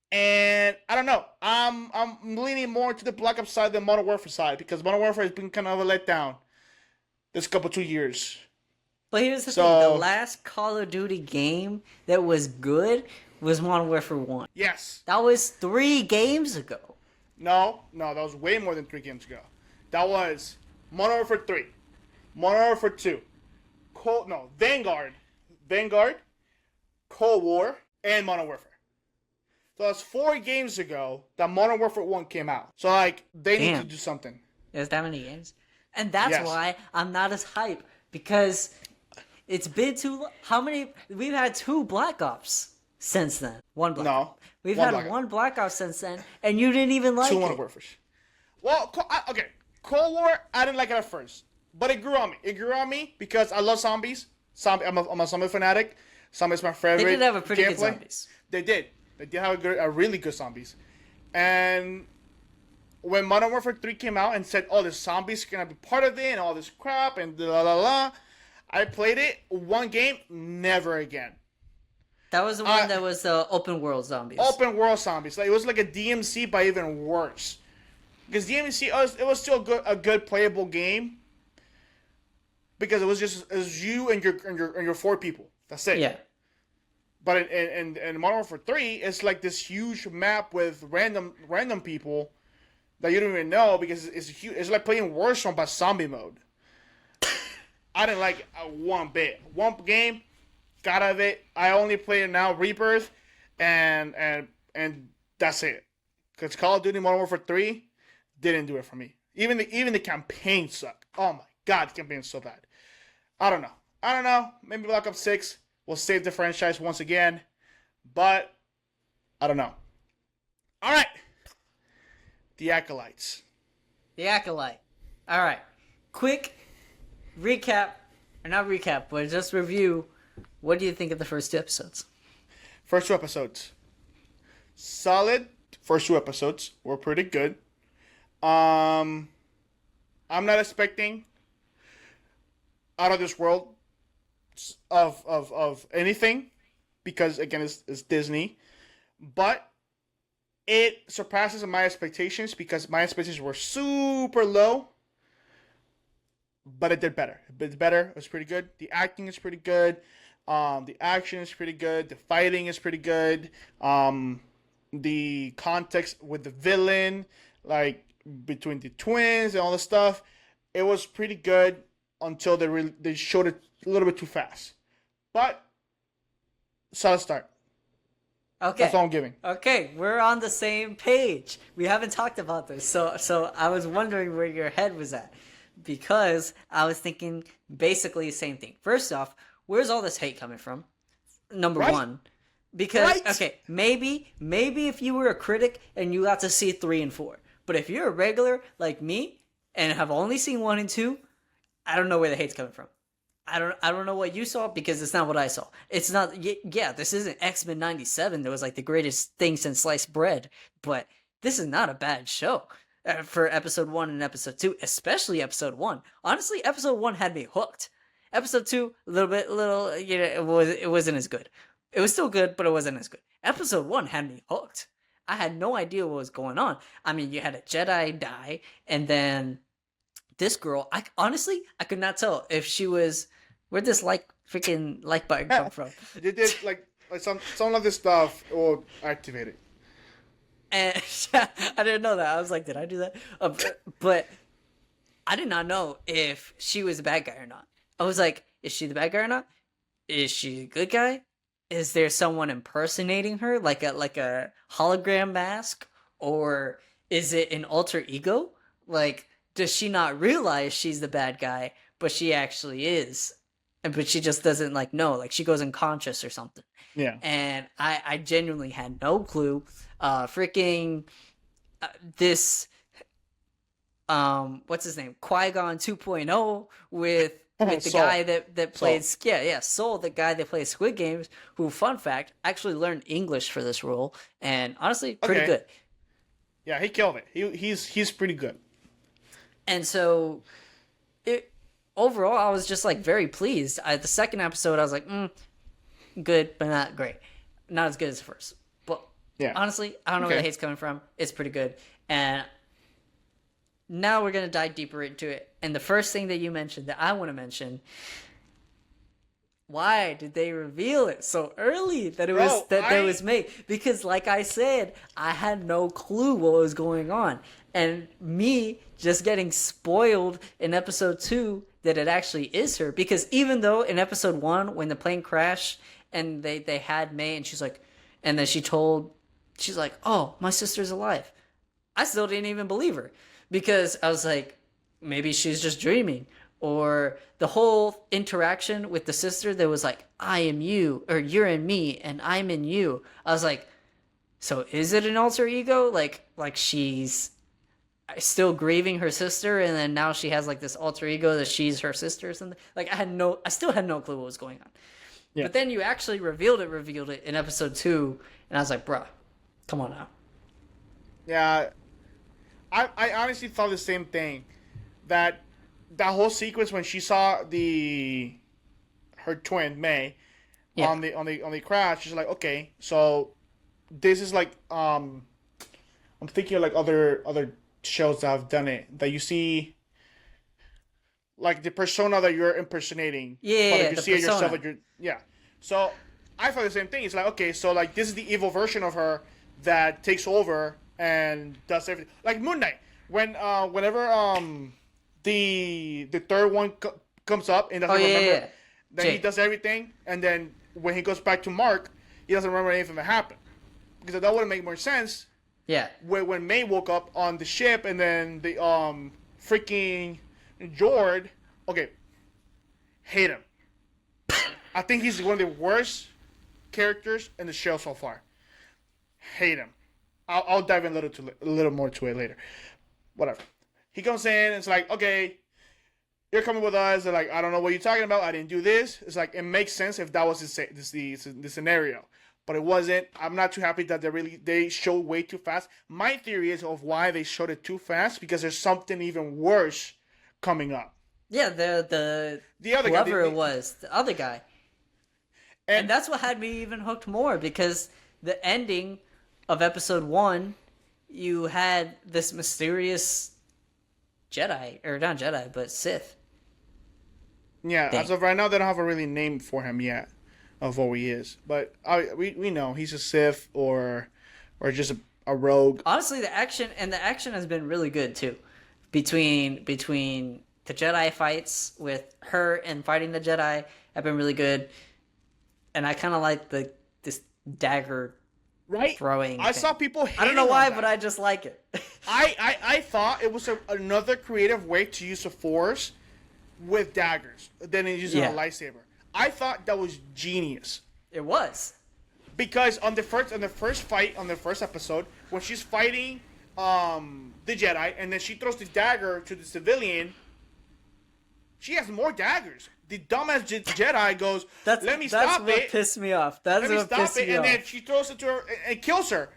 and I don't know. I'm leaning more to the Black Ops side than Modern Warfare side because Modern Warfare has been kind of a letdown this 2 years. But here's the thing: the last Call of Duty game that was good was Modern Warfare 1. Yes. That was 3 games ago. No, that was way more than 3 games ago. That was Modern Warfare 3, Modern Warfare 2, Vanguard, Cold War, and Modern Warfare. So that's 4 games ago that Modern Warfare 1 came out. So like they need to do something. There's that many games, and that's why I'm not as hype because it's been too long. How many? We've had 2 Black Ops since then. One Black Ops. We've had one Black Ops since then, and you didn't even like 2 it. 2 Modern Warfare. Well, okay. Cold War, I didn't like it at first, but it grew on me. It grew on me because I love zombies. I'm a zombie fanatic. Zombies my favorite. They did have a pretty good gameplay. zombies. They did have a really good zombies. And when Modern Warfare 3 came out and said, "Oh, the zombies are gonna be part of it," and all this crap and I played it 1 game, never again. That was the one that was open world zombies. Open world zombies. Like, it was like a DMC, but even worse. Because DMC, it was still a good playable game. Because it was you and your 4 people. That's it. Yeah. But in Modern Warfare 3, it's like this huge map with random people that you don't even know because it's huge. It's like playing Warzone but zombie mode. I didn't like it one bit. One game, got out of it. I only play now Rebirth, and that's it. Because Call of Duty Modern Warfare 3 didn't do it for me. Even the campaign sucked. Oh my god, the campaign's so bad. I don't know. Maybe Black Ops 6 will save the franchise once again, but I don't know. All right, the Acolytes. The Acolyte. All right, quick recap, or not recap, but just review. What do you think of the first 2 episodes? First 2 episodes, solid. First 2 episodes were pretty good. I'm not expecting out of this world of anything, because again it's Disney, but it surpasses my expectations because my expectations were super low, but it did better. It's better. It was pretty good. The acting is pretty good. The action is pretty good. The fighting is pretty good. The context with the villain, like between the twins and all the stuff, it was pretty good until they showed it a little bit too fast. But solid start. Okay. That's all I'm giving. Okay, we're on the same page. We haven't talked about this, so I was wondering where your head was at, because I was thinking basically the same thing. First off, where's all this hate coming from? Number one, because okay, maybe if you were a critic and you got to see 3 and 4, but if you're a regular like me and have only seen 1 and 2, I don't know where the hate's coming from. I don't know what you saw, because it's not what I saw. It's not, yeah, this isn't X-Men 97 that was like the greatest thing since sliced bread, but this is not a bad show for episode 1 and episode 2, especially episode 1. Honestly, episode 1 had me hooked. Episode 2, it wasn't as good. It was still good, but it wasn't as good. Episode 1 had me hooked. I had no idea what was going on. I mean, you had a Jedi die, and then this girl, I could not tell if she was, where'd this freaking like button come from? It did like some of this stuff will activate it. And I didn't know that. I was like, did I do that? But I did not know if she was a bad guy or not. I was like, is she the bad guy or not? Is she a good guy? Is there someone impersonating her, like a hologram mask, or is it an alter ego? Like, does she not realize she's the bad guy, but she actually is, but she just doesn't know, like she goes unconscious or something? Yeah. And I genuinely had no clue. This what's his name, Qui-Gon 2.0 with the Soul. guy that played Soul, the guy that plays Squid Games, who, fun fact, actually learned English for this role, and honestly pretty good. Yeah, he killed it. He's pretty good. And so, overall, I was just very pleased. The second episode, I was like, good, but not great. Not as good as the first. But yeah, honestly, I don't know where the hate's coming from. It's pretty good. And now we're going to dive deeper into it. And the first thing that you mentioned that I want to mention, why did they reveal it so early that it was made? Because like I said, I had no clue what was going on. And me just getting spoiled in episode 2 that it actually is her. Because even though in episode 1, when the plane crashed and they had May, and she's like, and then she's like, oh, my sister's alive. I still didn't even believe her, because I was like, maybe she's just dreaming. Or the whole interaction with the sister that was like, I am you, or you're in me, and I'm in you. I was like, so is it an alter ego? Like she's still grieving her sister, and then now she has this alter ego that she's her sister or something. I still had no clue what was going on. Yeah. But then you actually revealed it in episode 2, and I was like, bruh, come on now. Yeah, I honestly thought the same thing. That whole sequence when she saw her twin May on the crash, she's like, okay, so this is I'm thinking of other shows that have done it, that you see the persona that you're impersonating. Yeah, but you see it yourself. So I thought the same thing. It's like, okay, so this is the evil version of her that takes over and does everything. Like Moon Knight, whenever the third one comes up and doesn't remember, then he does everything, and then when he goes back to Mark, he doesn't remember anything that happened. Because that wouldn't make more sense. Yeah. When May woke up on the ship and then the freaking Jord, okay, hate him. I think he's one of the worst characters in the show so far. Hate him. I'll dive in a little more to it later. Whatever. He comes in and it's like, okay, you're coming with us. They're like, I don't know what you're talking about. I didn't do this. It's like, it makes sense if that was the scenario. But it wasn't. I'm not too happy that they showed way too fast. My theory is of why they showed it too fast, because there's something even worse coming up. Yeah, the other guy, whoever it was, the other guy. And that's what had me even hooked more, because the ending of episode 1, you had this mysterious Jedi, or not Jedi, but Sith. Yeah, as of right now, they don't have a really name for him yet of who he is. But we know he's a Sith or just a rogue. Honestly, the action has been really good too. Between the Jedi fights with her and fighting the Jedi have been really good. And I kind of like this dagger throwing I thing. saw people hating I don't know why, but I just like it. I thought it was another creative way to use the Force with daggers than using a lightsaber. I thought that was genius. It was. Because on the first fight, on the first episode, when she's fighting the Jedi, and then she throws the dagger to the civilian, she has more daggers. The dumbass Jedi goes, let me stop it. That's what pissed me off. That's what pissed me off. And then she throws it to her and kills her.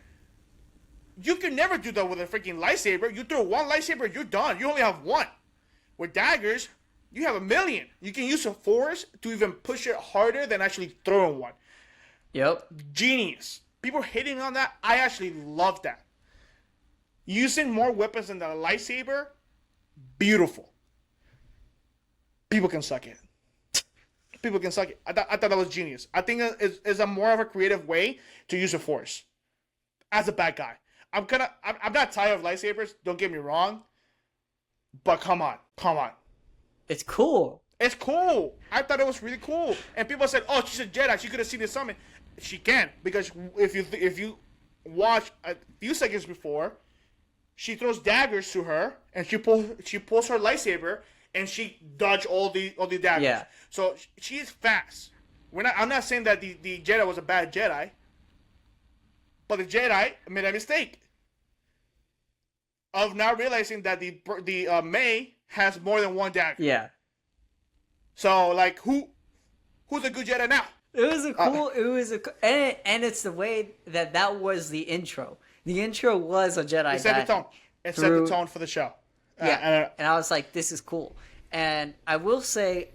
You can never do that with a freaking lightsaber. You throw one lightsaber, you're done. You only have one. With daggers, you have 1,000,000. You can use a Force to even push it harder than actually throwing one. Yep. Genius. People hating on that. I actually love that. Using more weapons than the lightsaber, beautiful. People can suck it. People can suck it. I thought that was genius. I think it's a more of a creative way to use a Force as a bad guy. I'm not tired of lightsabers. Don't get me wrong. But come on. It's cool. It's cool. I thought it was really cool. And people said, "Oh, she's a Jedi. She could have seen the summon." She can, because if you watch a few seconds before, she throws daggers to her, and she pulls her lightsaber, and she dodged all the daggers. Yeah. So she is fast. I'm not saying that the Jedi was a bad Jedi, but the Jedi made a mistake of not realizing that the May has more than one dagger. Yeah. So like, who's a good Jedi now? It was and it's the way that was the intro. The intro was a Jedi. It set the tone. It set the tone for the show. Yeah, and I was like, this is cool. And I will say,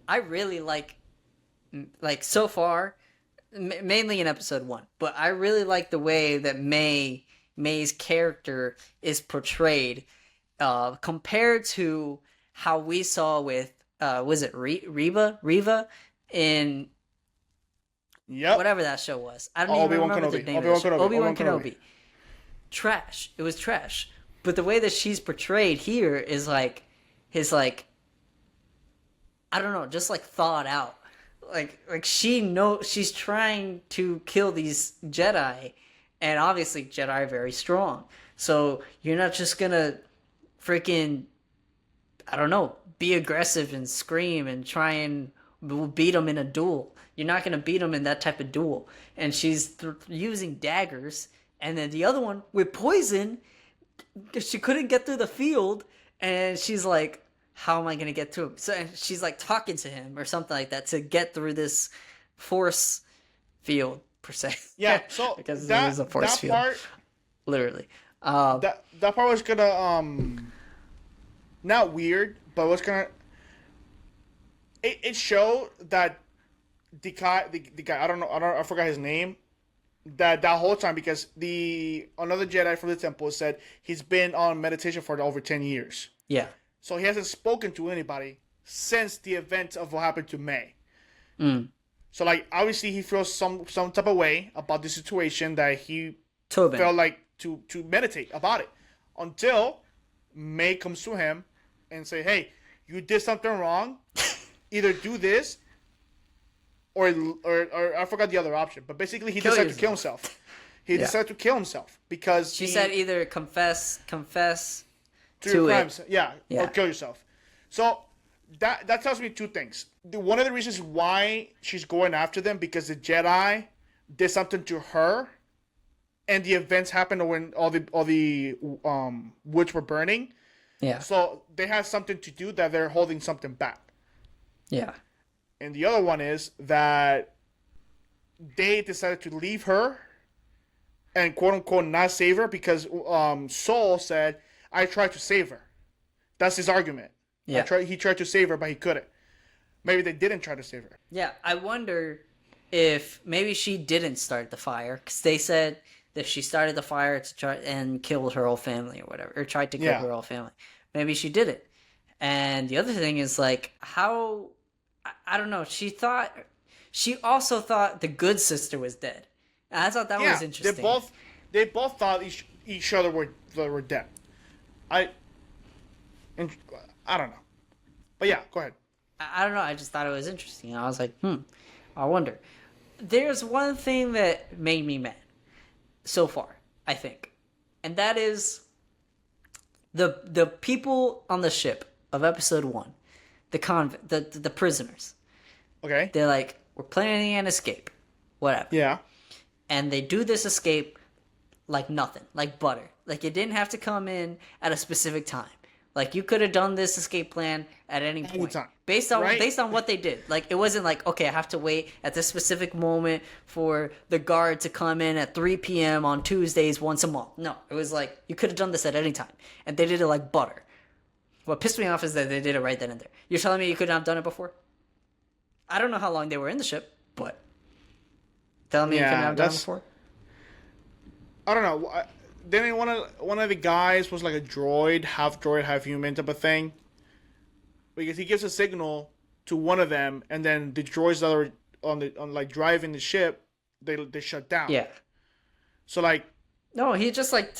I really like so far, mainly in episode 1, but I really like the way that May's character is portrayed, compared to how we saw with was it Reva in whatever that show was. I don't even remember the name of the show. Obi-Wan Kenobi. Trash. It was trash. But the way that she's portrayed here is like I don't know, just like thought out. Like she's trying to kill these Jedi, and obviously Jedi are very strong. So you're not just gonna freaking, I don't know, be aggressive and scream and try and beat them in a duel. You're not gonna beat them in that type of duel. And she's using daggers, and then the other one with poison. She couldn't get through the field, and she's like, how am I going to get through? So she's like talking to him or something like that to get through this force field, per se. Yeah, so because it was a force field. Part, literally. That part was going to, not weird, but was going to, it showed that the guy, I forgot his name, that whole time, because another Jedi from the temple said he's been on meditation for over 10 years. Yeah. So he hasn't spoken to anybody since the event of what happened to May. Mm. So like, obviously he feels some type of way about the situation that he Tobin felt like to meditate about it, until May comes to him and say, hey, you did something wrong. Either do this or I forgot the other option, but basically he Kill decided to kill yourself. himself. He decided to kill himself because She said either confess to your it. crimes, or kill yourself. So that tells me two things. One of the reasons why she's going after them because the Jedi did something to her, and the events happened when all the woods were burning. Yeah. So they have something to do that they're holding something back. Yeah. And the other one is that they decided to leave her and quote unquote not save her because Saul said, I tried to save her. That's his argument. Yeah. He tried to save her, but he couldn't. Maybe they didn't try to save her. Yeah, I wonder if maybe she didn't start the fire, because they said that she started the fire to try and killed her whole family or whatever, or tried to kill her whole family. Maybe she did it. And the other thing is like how I don't know. She also thought the good sister was dead. And I thought that was interesting. They both thought each other were dead. I don't know, but yeah, go ahead. I don't know. I just thought it was interesting. I was like, I wonder. There's one thing that made me mad so far, I think, and that is the people on the ship of episode 1, the prisoners. Okay. They're like, we're planning an escape, whatever. Yeah. And they do this escape like nothing, like butter. Like it didn't have to come in at a specific time. Like you could have done this escape plan at any point, based on what they did. Like it wasn't like, okay, I have to wait at this specific moment for the guard to come in at 3 p.m. on Tuesdays once a month. No, it was like you could have done this at any time, and they did it like butter. What pissed me off is that they did it right then and there. You're telling me you couldn't have done it before? I don't know how long they were in the ship, but telling me you couldn't have done it before? I don't know. Then one of the guys was like a droid, half human type of thing, because he gives a signal to one of them, and then the droids that are on like driving the ship, they shut down. Yeah. So like. No, he just like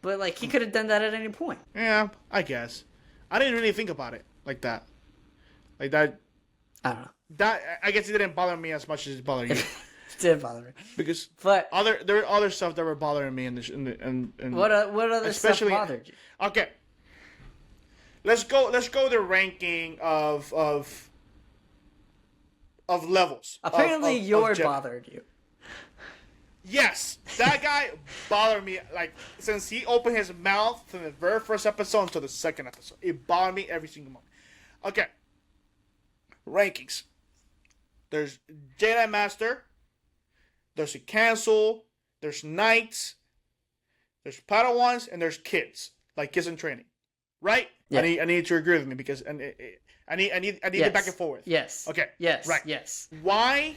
but like he could have done that at any point. Yeah, I guess. I didn't really think about it like that. Like that. I don't know. That I guess it didn't bother me as much as it bothered you. It did bother me because but there were other stuff that were bothering me in what other stuff bothered you? Okay, let's go the ranking of levels. Apparently, yours bothered you. Yes, that guy bothered me. Like since he opened his mouth from the very first episode until the second episode, it bothered me every single moment. Okay, rankings. There's Jedi Master. There's a Cancel. There's Knights. There's Padawans, and there's kids, like kids in training, right? Yeah. I need to agree with me because I need it back and forth. Yes. Okay. Yes. Right. Yes. Why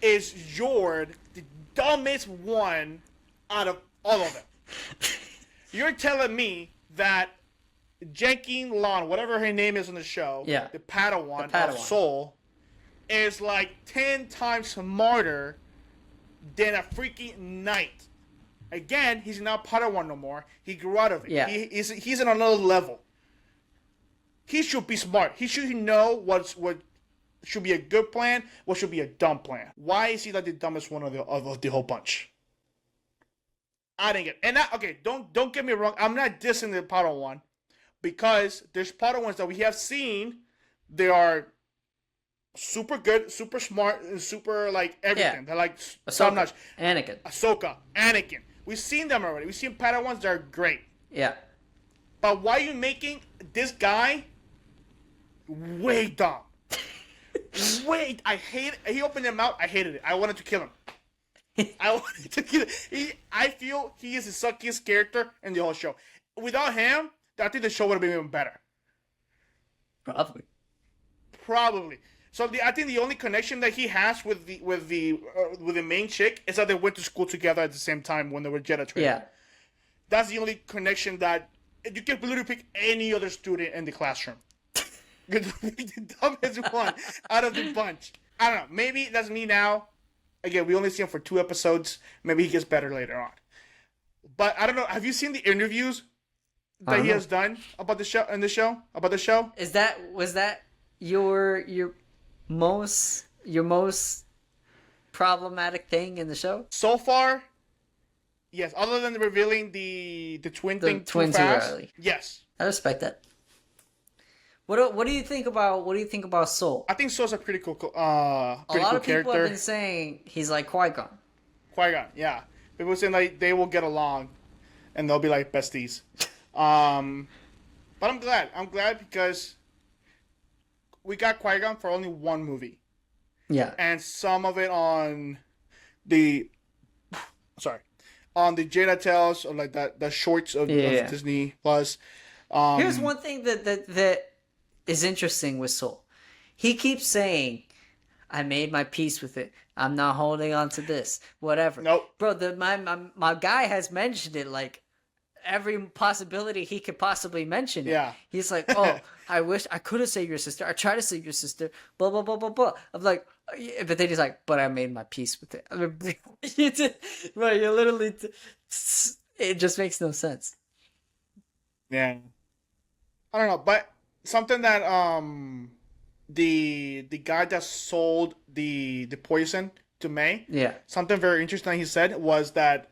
is Jord the dumbest one out of all of them? You're telling me that Jenkin Lon, whatever her name is on the show, the Padawan of Soul, is like 10 times smarter than a freaking knight. Again, he's not Padawan no more. He grew out of it. Yeah. He's on another level. He should be smart. He should know what should be a good plan, what should be a dumb plan. Why is he like the dumbest one of the whole bunch? I didn't get it. And okay, don't get me wrong. I'm not dissing the Padawan because there's Padawans that we have seen. They are super good, super smart, and super like everything. They're like top notch. Ahsoka, Anakin. We've seen them already. We've seen Padawans that are great. Yeah. But why are you making this guy way dumb? Wait, I hate it. He opened his mouth. I hated it. I wanted to kill him. I feel he is the suckiest character in the whole show. Without him, I think the show would have been even better. Probably. So I think the only connection that he has with the main chick is that they went to school together at the same time when they were Jedi training. Yeah. That's the only connection that you can literally pick any other student in the classroom. The dumbest one out of the bunch. I don't know. Maybe that's me now. Again, we only see him for 2 episodes. Maybe he gets better later on. But I don't know. Have you seen the interviews that he has done about the show? Was that your most your most problematic thing in the show? So far, yes. Other than revealing the twin The thing too twin too fast, early. yes. I respect that. What do you think about Soul? I think Soul's a pretty cool A lot of people have character. been saying he's like Qui-Gon. Qui-Gon, yeah. People saying like they will get along, and they'll be like besties. But I'm glad. I'm glad because we got Qui-Gon for only one movie, Yeah. and some of it on the on the Jada Tales or like the shorts of Disney Plus. Here's one thing that is interesting with Soul. He keeps saying, "I made my peace with it. I'm not holding on to this. Whatever." Nope. Bro, my guy has mentioned it like every possibility he could possibly mention it. Yeah. He's like, "Oh, I wish I could have saved your sister. I tried to save your sister. Blah blah blah blah blah." I'm like, yeah, but then he's like, "But I made my peace with it." I mean, you did, bro. You literally. It just makes no sense. Yeah. I don't know, but something that the guy that sold the poison to May, Yeah. something very interesting he said was that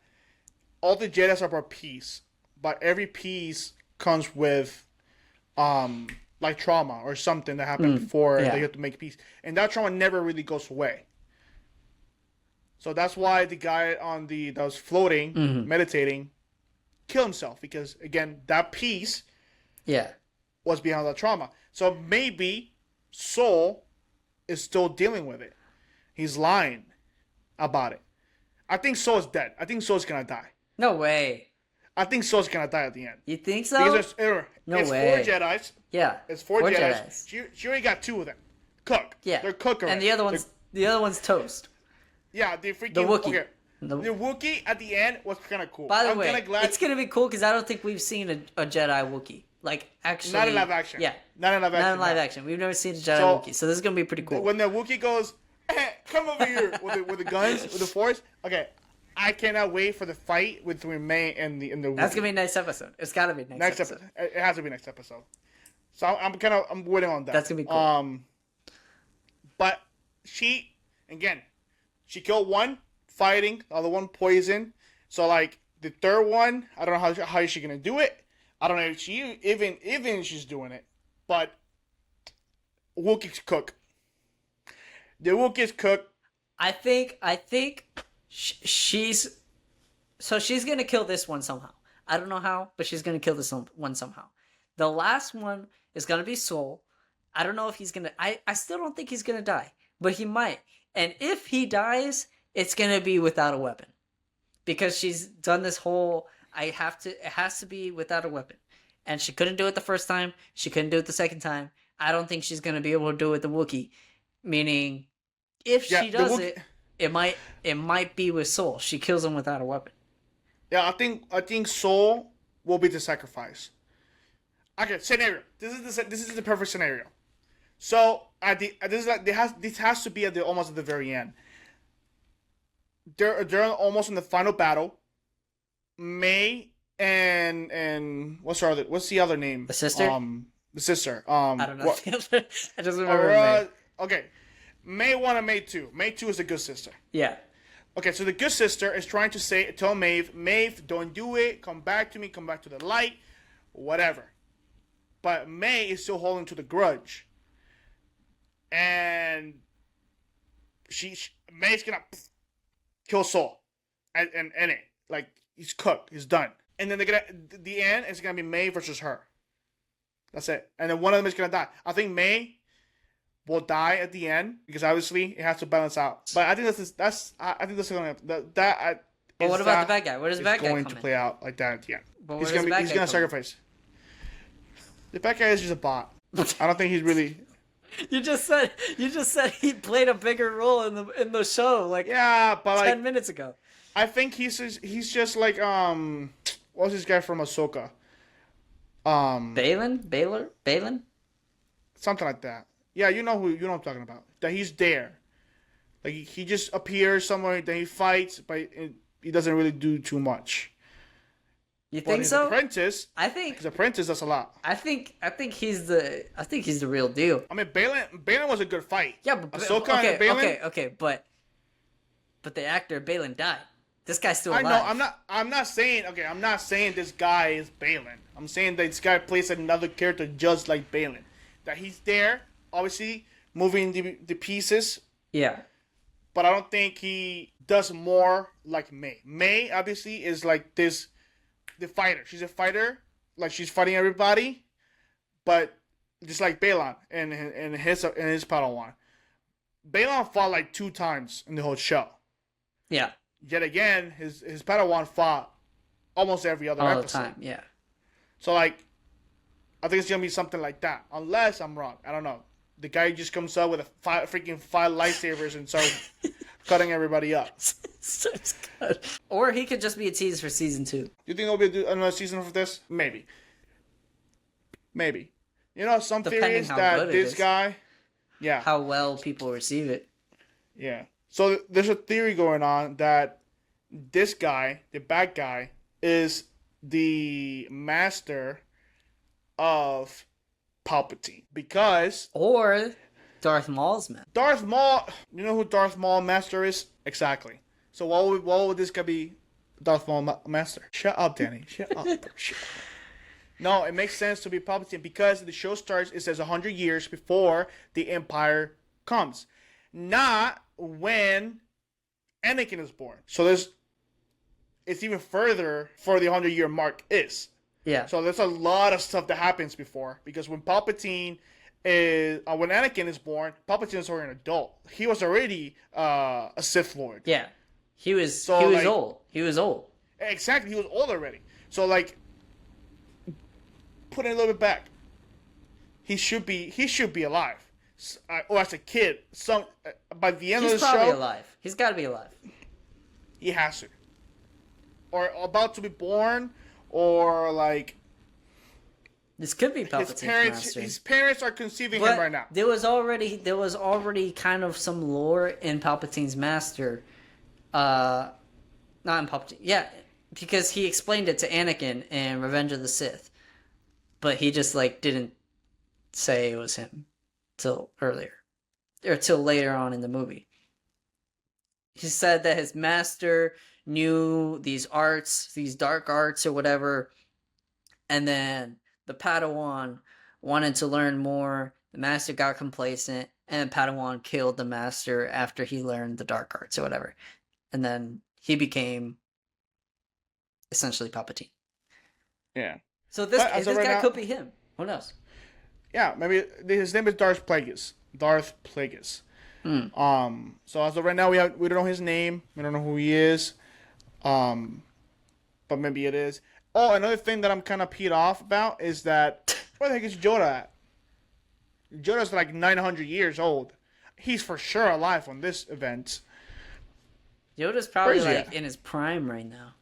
all the Jedi's are about peace, but every piece comes with like trauma or something that happened before they have to make peace, and that trauma never really goes away. So that's why the guy that was floating, meditating, killed himself, because again that piece was behind that trauma. So maybe Soul is still dealing with it. He's lying about it. I think Soul is dead. I think Soul's gonna die. No way. I think Soul's gonna die at the end. You think so? Because No it's way. 4 Jedis. Yeah. It's four Jedis. Jedis. She already got 2 of them. Cook. Yeah. They're cooked already. And the other one's toast. Yeah, the freaking The Wookiee. Okay. The The Wookiee at the end was kind of cool. By the I'm way, kinda glad it's gonna be cool because I don't think we've seen a Jedi Wookiee. Like actually, not in live action. Yeah, Not in live action. not in live no. action. We've never seen a Jedi So, Wookiee, so this is gonna be pretty cool. When the Wookiee goes, come over here with the guns, with the Force. Okay, I cannot wait for the fight between May and the Wookiee. That's gonna be a nice episode. It's gotta be a nice next episode. It has to be next episode. So I'm waiting on that. That's gonna be cool. But she killed one fighting, the other one poison. So like the third one, I don't know how is she gonna do it. I don't know if she even she's doing it. But Wookiees cook. The Wookiees cook. I think she's gonna kill this one somehow. I don't know how, but she's gonna kill this one somehow. The last one is gonna be Soul. I don't know if he's gonna. I still don't think he's gonna die, but he might. And if he dies, it's gonna be without a weapon, because she's done this whole. It has to be without a weapon, and she couldn't do it the first time. She couldn't do it the second time. I don't think she's gonna be able to do it the Wookiee. Meaning, if she does it might be with Soul. She kills him without a weapon. Yeah, I think Soul will be the sacrifice. Okay, scenario. This is the perfect scenario. So this has to be almost at the very end. They're almost in the final battle. May and what's the other name? The sister. The sister. I don't know. I just remember May. Okay, May 1 and May 2. May 2 is the good sister. Yeah. Okay, so the good sister is trying to tell Maeve, don't do it. Come back to me. Come back to the light. Whatever. But May is still holding to the grudge, and May's gonna kill Soul, and it like he's cooked, he's done, and then the end is gonna be May versus her. That's it, and then one of them is gonna die. I think May will die at the end because obviously it has to balance out. But I think I think that's gonna that. But what about the bad guy? Where does the bad guy come in? Going to play out like that at the end. But He's gonna sacrifice. The bad guy is just a bot. I don't think he's really. You just said he played a bigger role in the show like Yeah, but 10 minutes ago. I think he's just like what's this guy from Ahsoka? Balin? Something like that. Yeah, you know what I'm talking about. That he's there. Like he just appears somewhere, then he fights, but he doesn't really do too much. You But think his so? apprentice, I think his apprentice does a lot. I think he's the real deal. I mean, Balin was a good fight. Yeah, but Ahsoka okay, and Balin. okay, but the actor Balin died. This guy's still I alive. know. I'm not saying. Okay, I'm not saying this guy is Balin. I'm saying that this guy plays another character just like Balin. That he's there, obviously moving the pieces. Yeah. But I don't think he does more like May. May obviously is like this, the fighter. She's a fighter, like she's fighting everybody, but just like Balin and his Padawan. Balin fought like 2 times in the whole show. Yeah. Yet again, his Padawan fought almost every other All episode. the time. Yeah. So like, I think it's gonna be something like that. Unless I'm wrong, I don't know. The guy just comes up with freaking 5 lightsabers and starts cutting everybody up. Or he could just be a tease for season 2. Do you think there'll be another season for this? Maybe. You know, some Depending theories how that good it this is. guy, yeah, How well people receive it. yeah. So there's a theory going on that this guy, the bad guy, is the master of Palpatine, because Or Darth Maul's man. Darth Maul. You know who Darth Maul master is? Exactly. So what would this guy be? Darth Maul master. Shut up, Danny. Shut up. Shut up. No, it makes sense to be Palpatine because the show starts. It says 100 years before the Empire comes, not when Anakin is born. So it's even further for the 100-year mark is. Yeah. So there's a lot of stuff that happens before, because when Palpatine is when Anakin is born, Palpatine is already an adult. He was already a Sith Lord. Yeah. He was like, old. He was old. Exactly, he was old already. So like, put it a little bit back. He should be alive. Or as a kid, by the end of the show, He's probably alive. He's got to be alive. he has to, or about to be born, or like This could be Palpatine's master. his parents are conceiving But him right now. there was already kind of some lore in Palpatine's master. Not in Palpatine. Yeah, because he explained it to Anakin in Revenge of the Sith. But he just like didn't say it was him till earlier. Or till later on in the movie. He said that his master knew these arts, these dark arts or whatever, and then the Padawan wanted to learn more. The master got complacent, and Padawan killed the master after he learned the dark arts or whatever. And then he became essentially Palpatine. Yeah. So this But as of guy right now- could be him. Who knows? Yeah, maybe his name is Darth Plagueis. So as of right now, we don't know his name. We don't know who he is. But maybe it is. Oh, another thing that I'm kind of peed off about is that where the heck is Yoda at? Yoda's like 900 years old. He's for sure alive on this event. Yoda's probably Where is he like at? in his prime right now.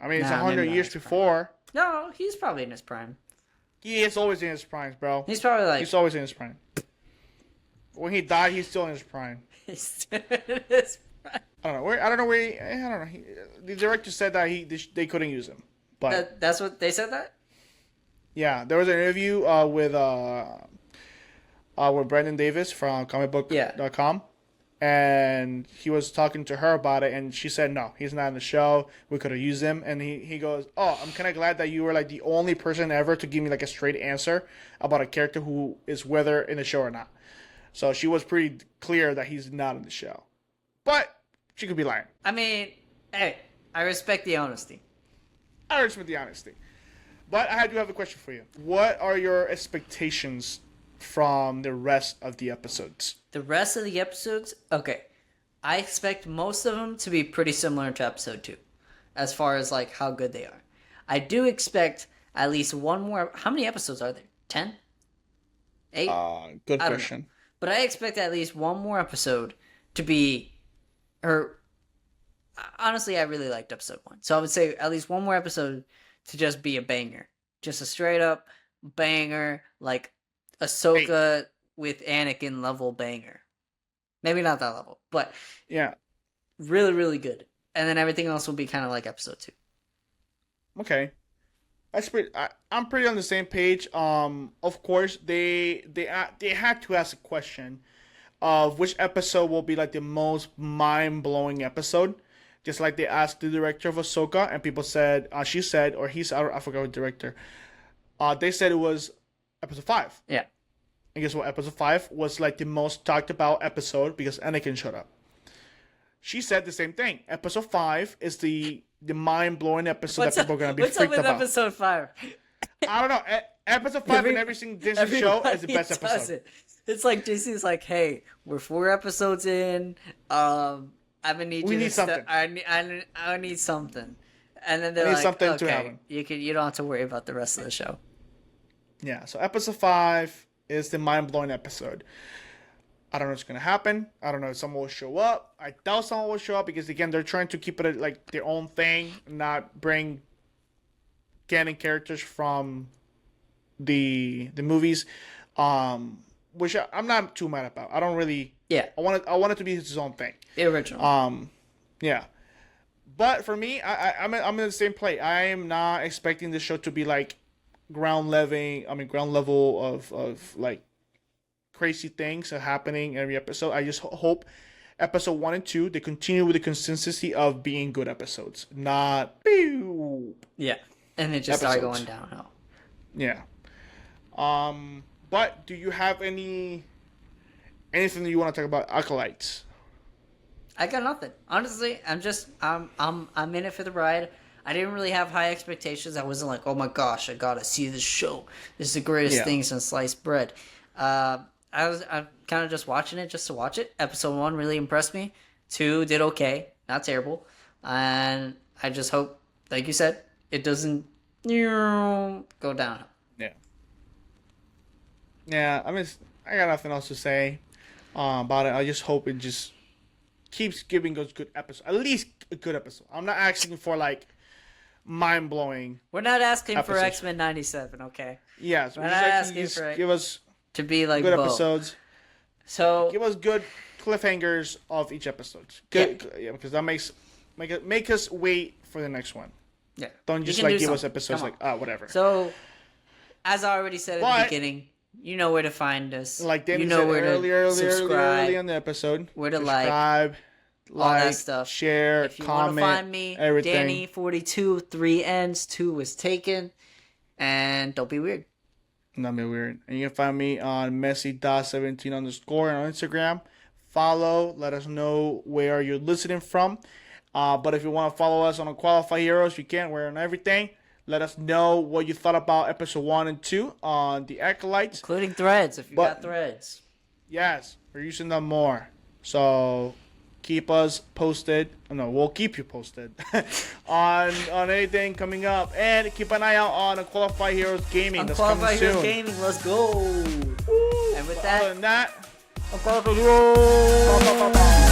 I mean, it's Nah, 100 maybe not years his prime. before. No, he's probably in his prime. He is always in his prime, bro. He's probably like He's always in his prime. When he died, he's still in his prime. he's in his prime. I don't know where. I don't know. The director said that they couldn't use him, but That's what they said that? yeah, there was an interview with Brandon Davis from comicbook.com, and he was talking to her about it, and she said no, he's not in the show. We could have used him, and he goes, "Oh, I'm kind of glad that you were like the only person ever to give me like a straight answer about a character who is whether in the show or not." So she was pretty clear that he's not in the show, but she could be lying. I mean, hey, I respect the honesty. I respect the honesty. But I do have a question for you. What are your expectations from the rest of the episodes? The rest of the episodes, okay. I expect most of them to be pretty similar to episode 2, as far as like how good they are. I do expect at least one more. How many episodes are there? 10? 8? Good I don't question. But I expect at least one more episode to be, or honestly, I really liked episode 1. So I would say at least one more episode to just be a banger. Just a straight up banger, like Ahsoka with Anakin level banger. Maybe not that level, but Yeah. really, really good. And then everything else will be kind of like episode 2. Okay. That's pretty. I'm pretty on the same page. Of course, they had to ask a question of which episode will be like the most mind blowing episode. Just like they asked the director of Ahsoka, and people said, she said, or he's, I forgot what director. They said it was episode 5. Yeah. And guess what? Episode 5 was like the most talked about episode because Anakin showed up. She said the same thing. Episode 5 is the mind blowing episode that people are gonna be freaked about. What's up with episode 5? I don't know. Episode 5 in every single Disney show is the best episode. It's like Disney's like, hey, we're 4 episodes in. I'm gonna need we need something. I need something, and then they're like, something okay, to happen. You don't have to worry about the rest of the show. Yeah. So episode 5 is the mind blowing episode. I don't know what's gonna happen. I don't know if someone will show up. I doubt someone will show up because again, they're trying to keep it like their own thing, not bring canon characters from the movies. Which I'm not too mad about. I don't really. Yeah. I want it to be his own thing. The original. Yeah. But for me, I'm in the same play. I am not expecting the show to be like ground level of like crazy things are happening every episode. I just hope episode 1 and 2 they continue with the consistency of being good episodes, not yeah, and they just start going downhill. Yeah. But do you have anything that you want to talk about Acolytes? I got nothing. Honestly, I'm in it for the ride. I didn't really have high expectations. I wasn't like, oh my gosh, I gotta see this show. This is the greatest thing since sliced bread. I'm kind of just watching it just to watch it. Episode 1 really impressed me. 2 did okay, not terrible, and I just hope, like you said, it doesn't go downhill. Yeah, I mean, I got nothing else to say about it. I just hope it just keeps giving us good episodes. At least a good episode. I'm not asking for, like, mind-blowing We're not asking episodes. for X-Men 97, okay? Yes, we're not asking for give us to be like good Bo. episodes. So give us good cliffhangers of each episode. Good, yeah, because that make us wait for the next one. Yeah, don't just like give us episodes like whatever. So, as I already said at the beginning, you know where to find us. Like Danny you know said where to subscribe. early in the episode. Where to subscribe, all that stuff. Share, if you comment, want to find me, everything. Danny42, 3 N's, 2 was taken, and don't be weird. Not be weird. And you can find me on Messi.17_ on Instagram. Follow. Let us know where you're listening from. But if you want to follow us on Unqualified Heroes, you can. We're on everything. Let us know what you thought about episode 1 and 2 on the Acolytes. Including threads, if you got threads. Yes, we're using them more. So keep us posted. No, we'll keep you posted on anything coming up. And keep an eye out on Unqualified Heroes Gaming. That's coming soon. Heroes Gaming, let's go. Woo! And with that, other than that, Unqualified Heroes.